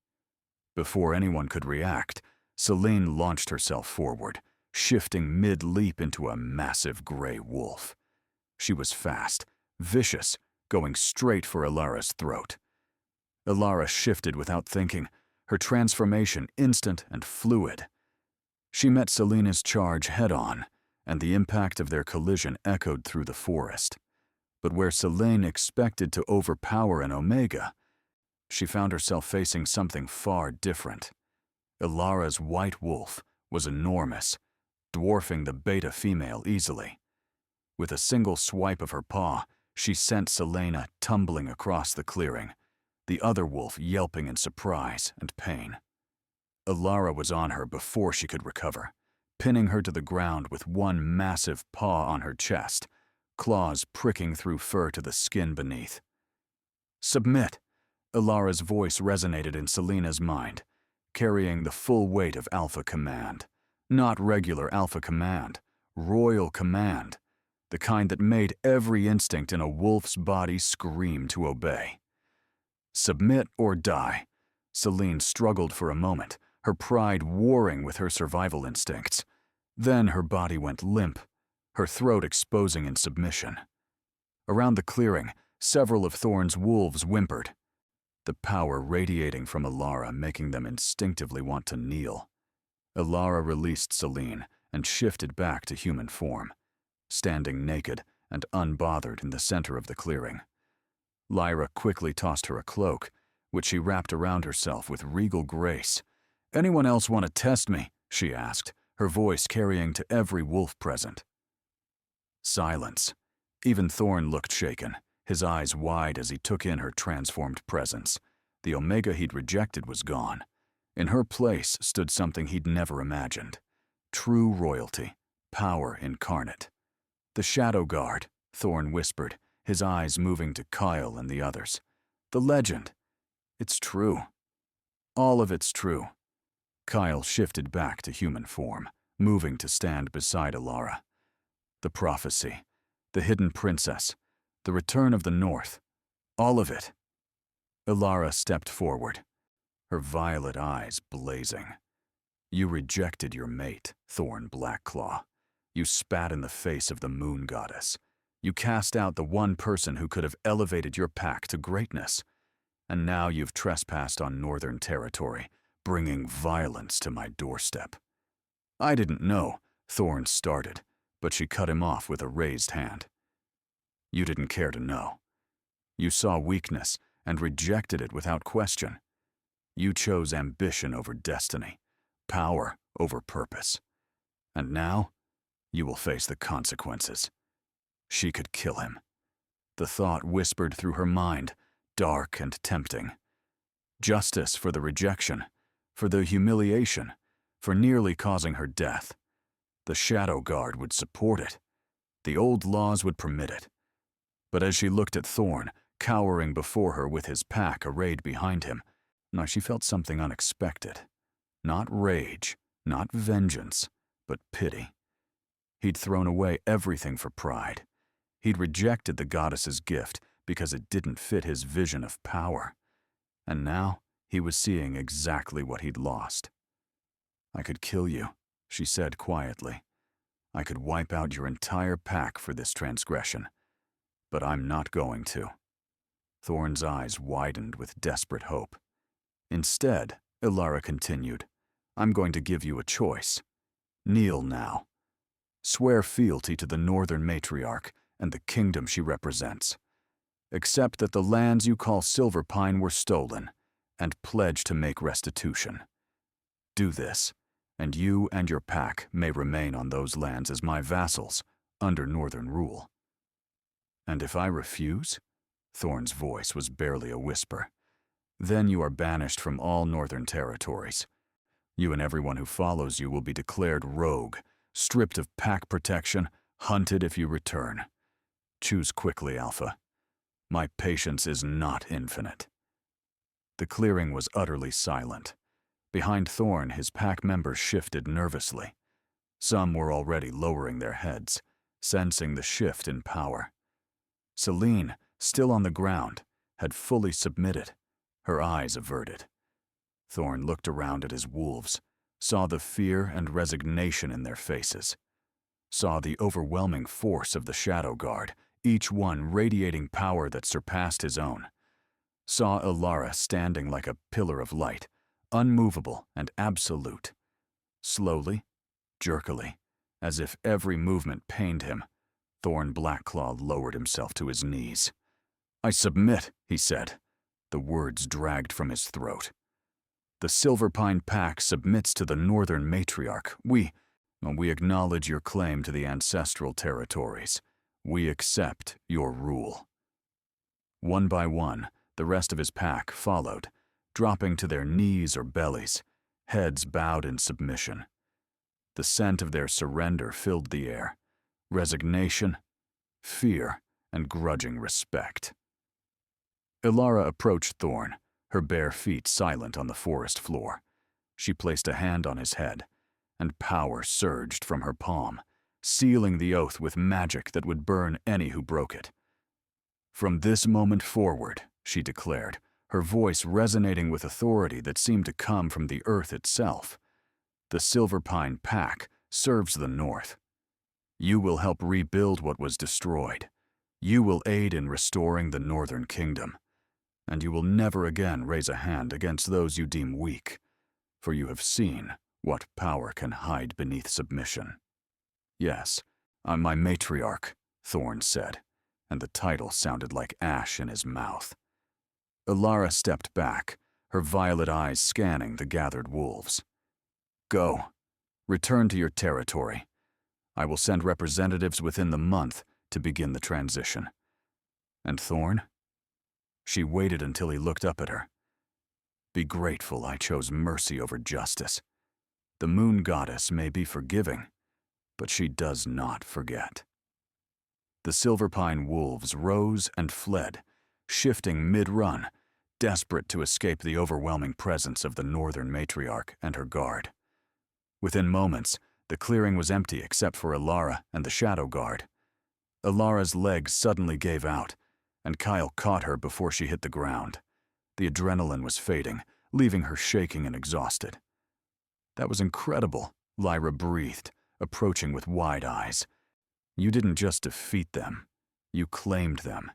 Before anyone could react, Selene launched herself forward, shifting mid-leap into a massive gray wolf. She was fast, vicious, going straight for Ilara's throat. Ilara shifted without thinking, her transformation instant and fluid. She met Selene's charge head-on, and the impact of their collision echoed through the forest. But where Selene expected to overpower an Omega, she found herself facing something far different. Ilara's white wolf was enormous, dwarfing the beta female easily. With a single swipe of her paw, she sent Selene tumbling across the clearing, the other wolf yelping in surprise and pain. Ilara was on her before she could recover, pinning her to the ground with one massive paw on her chest, claws pricking through fur to the skin beneath. "Submit!" Ilara's voice resonated in Selene's mind, carrying the full weight of Alpha Command. Not regular Alpha Command, Royal Command, the kind that made every instinct in a wolf's body scream to obey. Submit or die. Selene struggled for a moment, her pride warring with her survival instincts. Then her body went limp, her throat exposing in submission. Around the clearing, several of Thorn's wolves whimpered, the power radiating from Ilara making them instinctively want to kneel. Ilara released Selene and shifted back to human form, standing naked and unbothered in the center of the clearing. Lyra quickly tossed her a cloak, which she wrapped around herself with regal grace. "Anyone else want to test me?" she asked, her voice carrying to every wolf present. Silence. Even Thorn looked shaken, his eyes wide as he took in her transformed presence. The Omega he'd rejected was gone. In her place stood something he'd never imagined. True royalty, power incarnate. "The Shadow Guard," Thorn whispered, his eyes moving to Kyle and the others. "The legend. It's true. All of it's true." Kyle shifted back to human form, moving to stand beside Ilara. "The prophecy, the hidden princess, the return of the North, all of it." Ilara stepped forward, her violet eyes blazing. "You rejected your mate, Thorn Blackclaw. You spat in the face of the moon goddess. You cast out the one person who could have elevated your pack to greatness. And now you've trespassed on northern territory, bringing violence to my doorstep." "I didn't know," Thorn started, but she cut him off with a raised hand. "You didn't care to know. You saw weakness and rejected it without question. You chose ambition over destiny, power over purpose. And now, you will face the consequences." She could kill him. The thought whispered through her mind, dark and tempting. Justice for the rejection, for the humiliation, for nearly causing her death. The Shadow Guard would support it. The old laws would permit it. But as she looked at Thorn, cowering before her with his pack arrayed behind him, now she felt something unexpected. Not rage, not vengeance, but pity. He'd thrown away everything for pride. He'd rejected the goddess's gift because it didn't fit his vision of power. And now he was seeing exactly what he'd lost. "I could kill you," she said quietly. "I could wipe out your entire pack for this transgression. But I'm not going to." Thorn's eyes widened with desperate hope. "Instead," Ilara continued, "I'm going to give you a choice. Kneel now. Swear fealty to the Northern Matriarch and the kingdom she represents. Accept that the lands you call Silverpine were stolen, and pledge to make restitution. Do this, and you and your pack may remain on those lands as my vassals, under Northern rule." "And if I refuse?" Thorn's voice was barely a whisper. "Then you are banished from all Northern territories. You and everyone who follows you will be declared rogue, stripped of pack protection, hunted if you return. Choose quickly, Alpha. My patience is not infinite. The clearing was utterly silent. Behind Thorn, his pack members shifted nervously. Some were already lowering their heads, sensing the shift in power. Celine, still on the ground, had fully submitted, her eyes averted. Thorn looked around at his wolves, saw the fear and resignation in their faces, saw the overwhelming force of the Shadow Guard, each one radiating power that surpassed his own, saw Ilara standing like a pillar of light, unmovable and absolute. Slowly, jerkily, as if every movement pained him, Thorn Blackclaw lowered himself to his knees. "I submit," he said. The words dragged from his throat. "The Silverpine Pack submits to the Northern Matriarch. We acknowledge your claim to the ancestral territories. We accept your rule." One by one, the rest of his pack followed, dropping to their knees or bellies, heads bowed in submission. The scent of their surrender filled the air. Resignation, fear, and grudging respect. Ilara approached Thorn, her bare feet silent on the forest floor. She placed a hand on his head, and power surged from her palm, sealing the oath with magic that would burn any who broke it. "From this moment forward," she declared, her voice resonating with authority that seemed to come from the earth itself, "the Silverpine Pack serves the North. You will help rebuild what was destroyed. You will aid in restoring the Northern Kingdom. And you will never again raise a hand against those you deem weak, for you have seen what power can hide beneath submission." "Yes, I'm my matriarch," Thorn said, and the title sounded like ash in his mouth. Ilara stepped back, her violet eyes scanning the gathered wolves. "Go. Return to your territory. I will send representatives within the month to begin the transition." "And Thorn?" She waited until he looked up at her. "Be grateful I chose mercy over justice. The Moon Goddess may be forgiving, but she does not forget." The Silverpine wolves rose and fled, shifting mid-run, desperate to escape the overwhelming presence of the Northern Matriarch and her guard. Within moments, the clearing was empty except for Ilara and the Shadow Guard. Ilara's legs suddenly gave out, and Kyle caught her before she hit the ground. The adrenaline was fading, leaving her shaking and exhausted. "That was incredible," Lyra breathed, approaching with wide eyes. "You didn't just defeat them, you claimed them.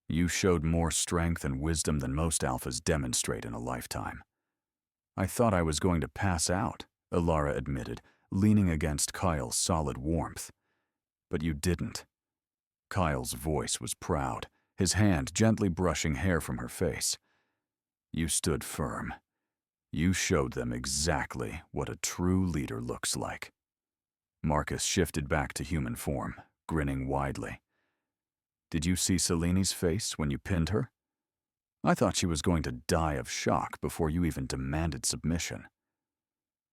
You showed more strength and wisdom than most alphas demonstrate in a lifetime." "I thought I was going to pass out," Ilara admitted, leaning against Kyle's solid warmth. "But you didn't." Kyle's voice was proud, his hand gently brushing hair from her face. "You stood firm. You showed them exactly what a true leader looks like." Marcus shifted back to human form, grinning widely. "Did you see Celine's face when you pinned her? I thought she was going to die of shock before you even demanded submission."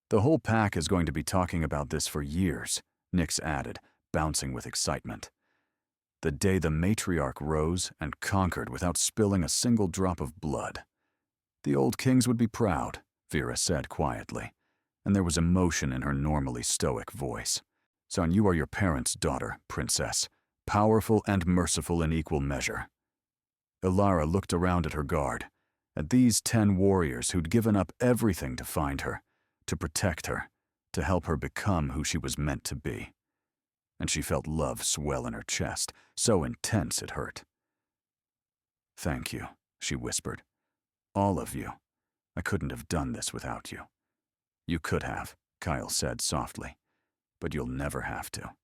"The whole pack is going to be talking about this for years," Nyx added, bouncing with excitement. "The day the matriarch rose and conquered without spilling a single drop of blood. The old kings would be proud," Vera said quietly, and there was emotion in her normally stoic voice. "Son, you are your parents' daughter, princess, powerful and merciful in equal measure." Ilara looked around at her guard, at these 10 warriors who'd given up everything to find her, to protect her, to help her become who she was meant to be. And she felt love swell in her chest, so intense it hurt. "Thank you," she whispered. "All of you. I couldn't have done this without you." "You could have," Kyle said softly, "but you'll never have to.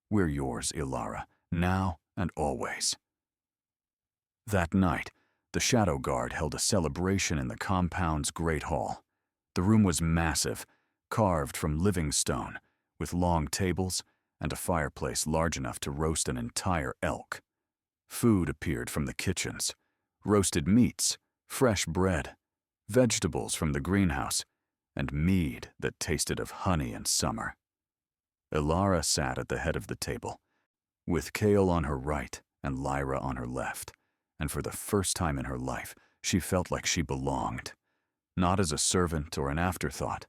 We're yours, Ilara, now and always." That night, the Shadow Guard held a celebration in the compound's Great Hall. The room was massive, carved from living stone, with long tables and a fireplace large enough to roast an entire elk. Food appeared from the kitchens: roasted meats, fresh bread, vegetables from the greenhouse, and mead that tasted of honey and summer. Ilara sat at the head of the table, with Kale on her right and Lyra on her left, and for the first time in her life, she felt like she belonged, not as a servant or an afterthought,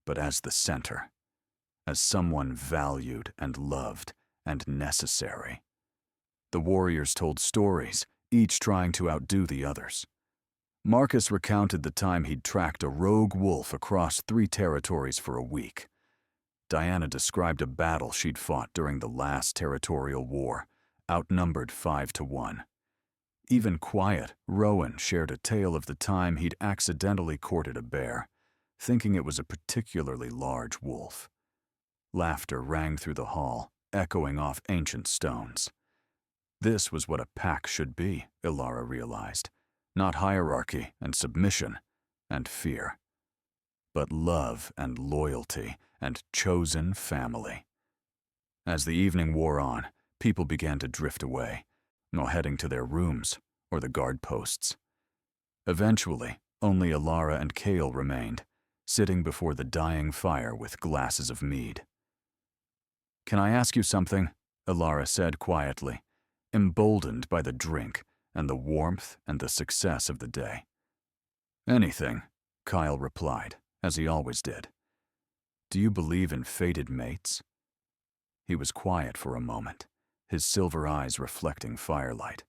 but as the center, as someone valued and loved and necessary. The warriors told stories, each trying to outdo the others. Marcus recounted the time he'd tracked a rogue wolf across 3 territories for a week. Diana described a battle she'd fought during the last territorial war, outnumbered 5-1. Even quiet, Rowan shared a tale of the time he'd accidentally courted a bear, thinking it was a particularly large wolf. Laughter rang through the hall, echoing off ancient stones. This was what a pack should be, Ilara realized. Not hierarchy and submission and fear, but love and loyalty and chosen family. As the evening wore on, people began to drift away, or heading to their rooms or the guard posts. Eventually, only Ilara and Kale remained, sitting before the dying fire with glasses of mead. "Can I ask you something?" Ilara said quietly, emboldened by the drink and the warmth and the success of the day. "Anything," Kyle replied, as he always did. "Do you believe in fated mates?" He was quiet for a moment, his silver eyes reflecting firelight.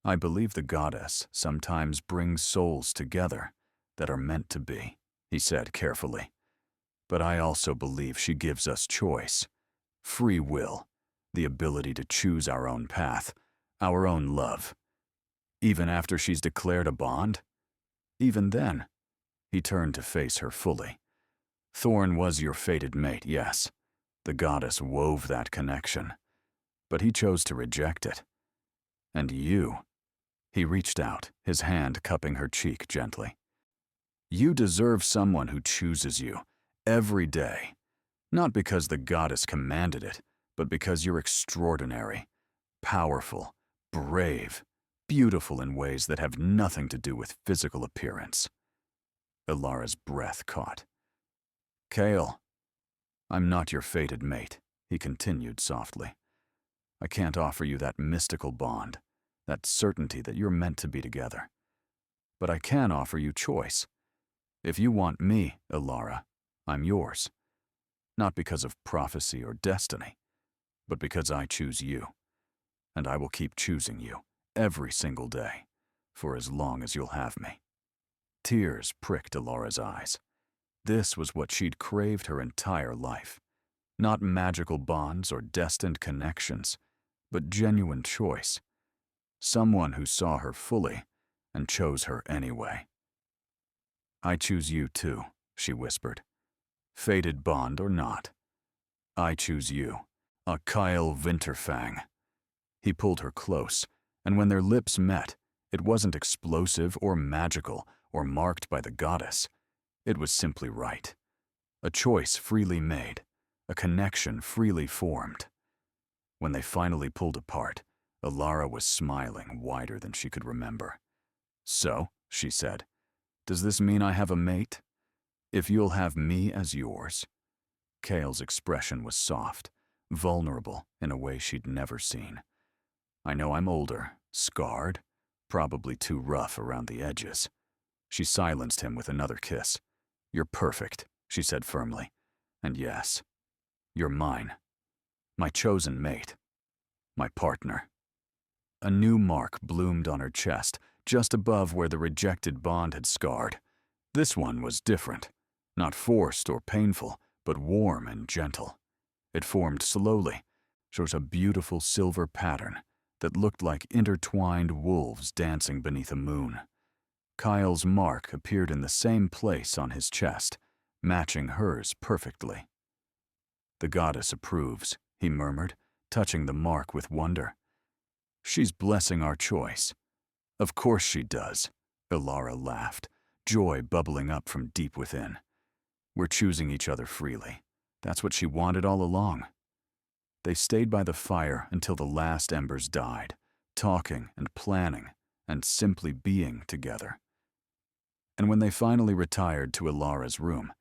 "I believe the goddess sometimes brings souls together that are meant to be," he said carefully. "But I also believe she gives us choice, free will, the ability to choose our own path, our own love. Even after she's declared a bond? Even then?" He turned to face her fully. "Thorn was your fated mate, yes. The goddess wove that connection. But he chose to reject it. And you," he reached out, his hand cupping her cheek gently. "You deserve someone who chooses you, every day. Not because the goddess commanded it, but because you're extraordinary, powerful, brave, beautiful in ways that have nothing to do with physical appearance." Ilara's breath caught. "Kale, I'm not your fated mate," he continued softly. "I can't offer you that mystical bond, that certainty that you're meant to be together. But I can offer you choice. If you want me, Ilara, I'm yours. Not because of prophecy or destiny, but because I choose you. And I will keep choosing you every single day, for as long as you'll have me." Tears pricked Ilara's eyes. This was what she'd craved her entire life. Not magical bonds or destined connections, but genuine choice. Someone who saw her fully and chose her anyway. "I choose you too," she whispered. "Fated bond or not. I choose you, a Kyle Winterfang." He pulled her close, and when their lips met, it wasn't explosive or magical or marked by the goddess. It was simply right. A choice freely made, a connection freely formed. When they finally pulled apart, Ilara was smiling wider than she could remember. "So," she said, "does this mean I have a mate? If you'll have me as yours." Kale's expression was soft, vulnerable in a way she'd never seen. "I know I'm older, scarred, probably too rough around the edges." She silenced him with another kiss. "You're perfect," she said firmly. "And yes, you're mine. My chosen mate. My partner." A new mark bloomed on her chest, just above where the rejected bond had scarred. This one was different. Not forced or painful, but warm and gentle. It formed slowly, shows a beautiful silver pattern that looked like intertwined wolves dancing beneath a moon. Kyle's mark appeared in the same place on his chest, matching hers perfectly. "The goddess approves," he murmured, touching the mark with wonder. "She's blessing our choice." "Of course she does," Ilara laughed, joy bubbling up from deep within. "We're choosing each other freely. That's what she wanted all along." They stayed by the fire until the last embers died, talking and planning and simply being together. And when they finally retired to Ilara's room,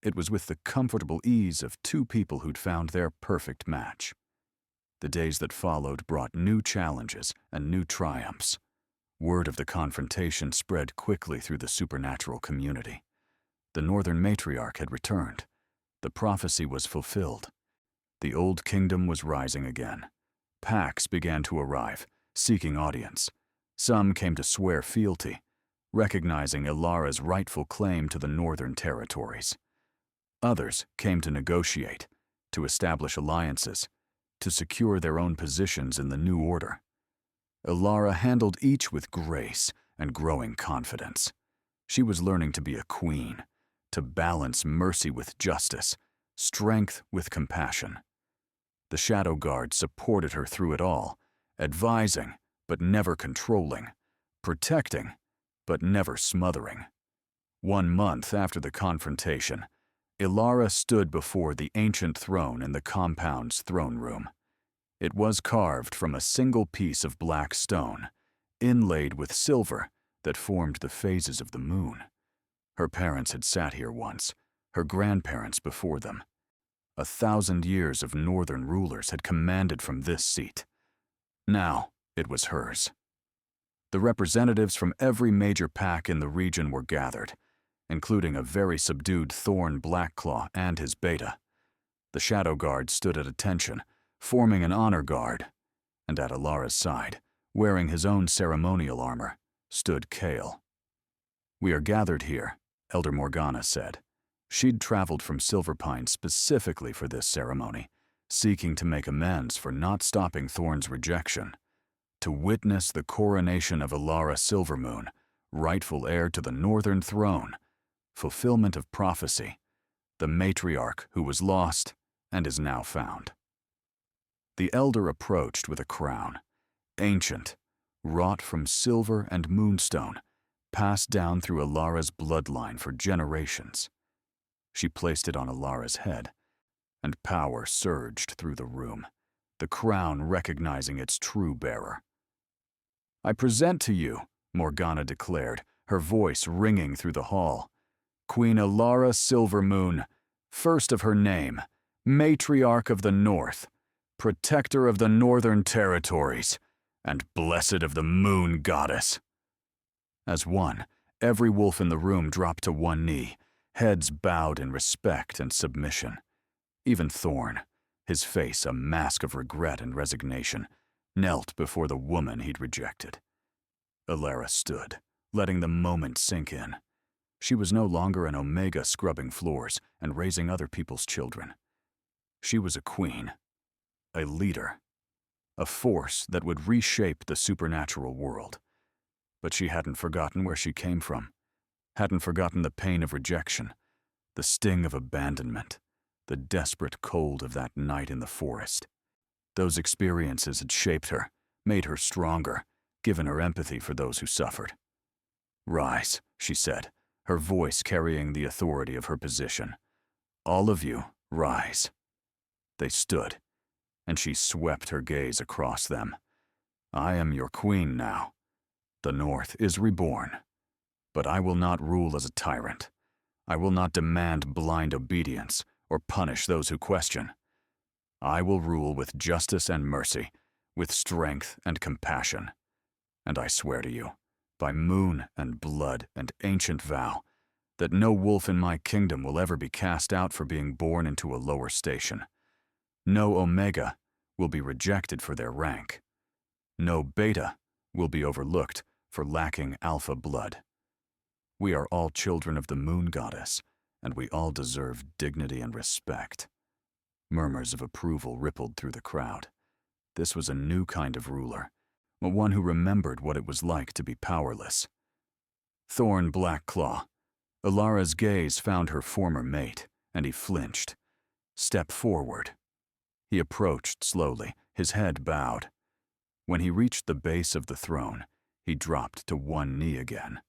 it was with the comfortable ease of two people who'd found their perfect match. The days that followed brought new challenges and new triumphs. Word of the confrontation spread quickly through the supernatural community. The northern matriarch had returned. The prophecy was fulfilled. The old kingdom was rising again. Packs began to arrive, seeking audience. Some came to swear fealty, recognizing Ilara's rightful claim to the northern territories. Others came to negotiate, to establish alliances, to secure their own positions in the new order. Ilara handled each with grace and growing confidence. She was learning to be a queen, to balance mercy with justice, strength with compassion. The Shadow Guard supported her through it all, advising but never controlling, protecting but never smothering. 1 month after the confrontation, Ilara stood before the ancient throne in the compound's throne room. It was carved from a single piece of black stone, inlaid with silver that formed the phases of the moon. Her parents had sat here once, her grandparents before them. 1,000 years of northern rulers had commanded from this seat. Now it was hers. The representatives from every major pack in the region were gathered, including a very subdued Thorn Blackclaw and his beta. The Shadow Guard stood at attention, forming an honor guard, and at Ilara's side, wearing his own ceremonial armor, stood Kale. "We are gathered here," Elder Morgana said. She'd traveled from Silverpine specifically for this ceremony, seeking to make amends for not stopping Thorn's rejection, to witness the coronation of Ilara Silvermoon, rightful heir to the Northern Throne, fulfillment of prophecy, the matriarch who was lost and is now found. The elder approached with a crown, ancient, wrought from silver and moonstone, passed down through Ilara's bloodline for generations. She placed it on Ilara's head, and power surged through the room, the crown recognizing its true bearer. "I present to you," Morgana declared, her voice ringing through the hall, "Queen Ilara Silvermoon, first of her name, matriarch of the North, protector of the Northern Territories, and blessed of the Moon Goddess." As one, every wolf in the room dropped to one knee, heads bowed in respect and submission. Even Thorn, his face a mask of regret and resignation, knelt before the woman he'd rejected. Ilara stood, letting the moment sink in. She was no longer an Omega scrubbing floors and raising other people's children. She was a queen, a leader, a force that would reshape the supernatural world. But she hadn't forgotten where she came from, hadn't forgotten the pain of rejection, the sting of abandonment, the desperate cold of that night in the forest. Those experiences had shaped her, made her stronger, given her empathy for those who suffered. "Rise," she said, her voice carrying the authority of her position. "All of you, rise." They stood, and she swept her gaze across them. "I am your queen now. The North is reborn. But I will not rule as a tyrant. I will not demand blind obedience or punish those who question. I will rule with justice and mercy, with strength and compassion. And I swear to you, by moon and blood and ancient vow, that no wolf in my kingdom will ever be cast out for being born into a lower station. No Omega will be rejected for their rank. No Beta will be overlooked for lacking alpha blood. We are all children of the Moon Goddess, and we all deserve dignity and respect." Murmurs of approval rippled through the crowd. This was a new kind of ruler, one who remembered what it was like to be powerless. Thorn Blackclaw. Ilara's gaze found her former mate, and he flinched. "Step forward." He approached slowly, his head bowed. When he reached the base of the throne, he dropped to one knee again.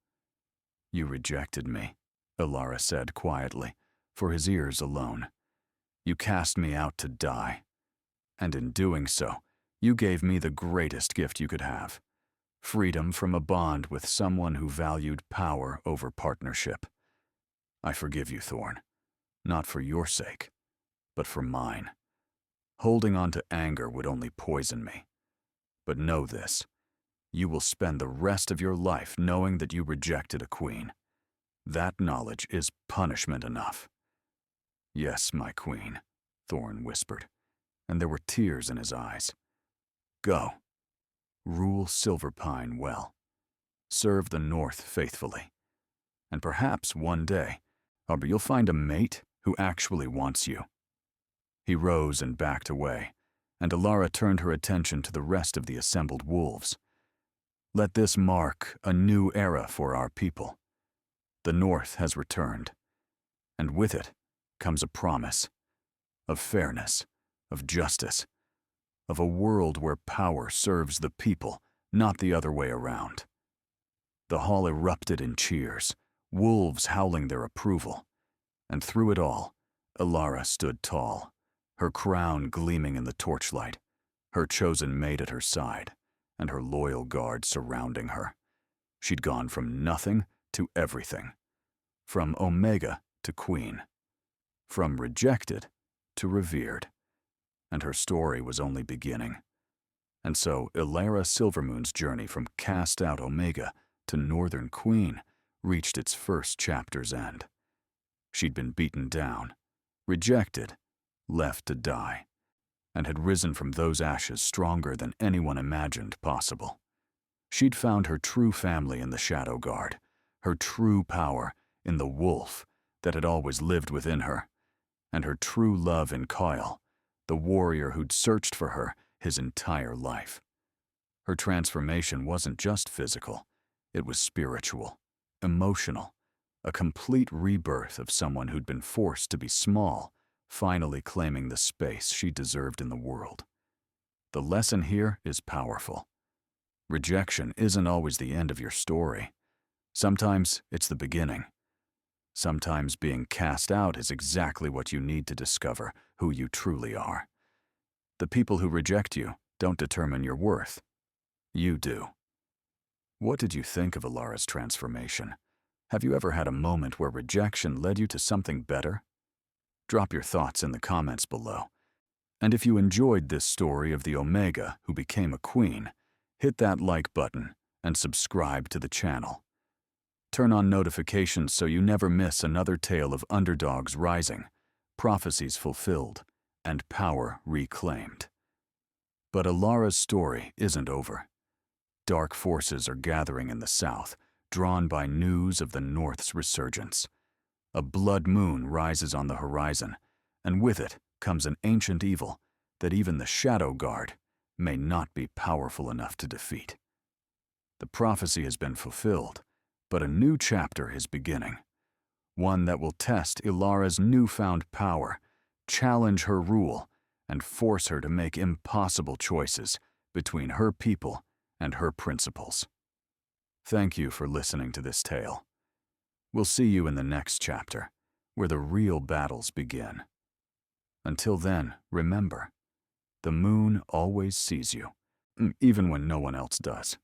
"You rejected me," Ilara said quietly, for his ears alone. "You cast me out to die. And in doing so, you gave me the greatest gift you could have. Freedom from a bond with someone who valued power over partnership. I forgive you, Thorn. Not for your sake, but for mine. Holding on to anger would only poison me. But know this. you will spend the rest of your life knowing that you rejected a queen. That knowledge is punishment enough." "Yes, my queen," Thorn whispered, and there were tears in his eyes. "Go. Rule Silverpine well. Serve the North faithfully. And perhaps one day, you'll find a mate who actually wants you." He rose and backed away, and Alara turned her attention to the rest of the assembled wolves. "Let this mark a new era for our people. The North has returned, and with it comes a promise of fairness, of justice, of a world where power serves the people, not the other way around." The hall erupted in cheers, wolves howling their approval, and through it all, Alara stood tall, her crown gleaming in the torchlight, her chosen mate at her side, and her loyal guard surrounding her. She'd gone from nothing to everything, from Omega to Queen, from rejected to revered, and her story was only beginning. And so Ilara Silvermoon's journey from cast-out Omega to Northern Queen reached its first chapter's end. She'd been beaten down, rejected, left to die, and had risen from those ashes stronger than anyone imagined possible. She'd found her true family in the Shadow Guard, her true power in the wolf that had always lived within her, and her true love in Kyle, the warrior who'd searched for her his entire life. Her transformation wasn't just physical, it was spiritual, emotional, a complete rebirth of someone who'd been forced to be small, finally claiming the space she deserved in the world. The lesson here is powerful. Rejection isn't always the end of your story. Sometimes it's the beginning. Sometimes being cast out is exactly what you need to discover who you truly are. The people who reject you don't determine your worth. You do. What did you think of Alara's transformation? Have you ever had a moment where rejection led you to something better? Drop your thoughts in the comments below. And if you enjoyed this story of the Omega who became a queen, hit that like button and subscribe to the channel. Turn on notifications so you never miss another tale of underdogs rising, prophecies fulfilled, and power reclaimed. But Alara's story isn't over. Dark forces are gathering in the south, drawn by news of the North's resurgence. A blood moon rises on the horizon, and with it comes an ancient evil that even the Shadow Guard may not be powerful enough to defeat. The prophecy has been fulfilled, but a new chapter is beginning. One that will test Ilara's newfound power, challenge her rule, and force her to make impossible choices between her people and her principles. Thank you for listening to this tale. We'll see you in the next chapter, where the real battles begin. Until then, remember, the moon always sees you, even when no one else does.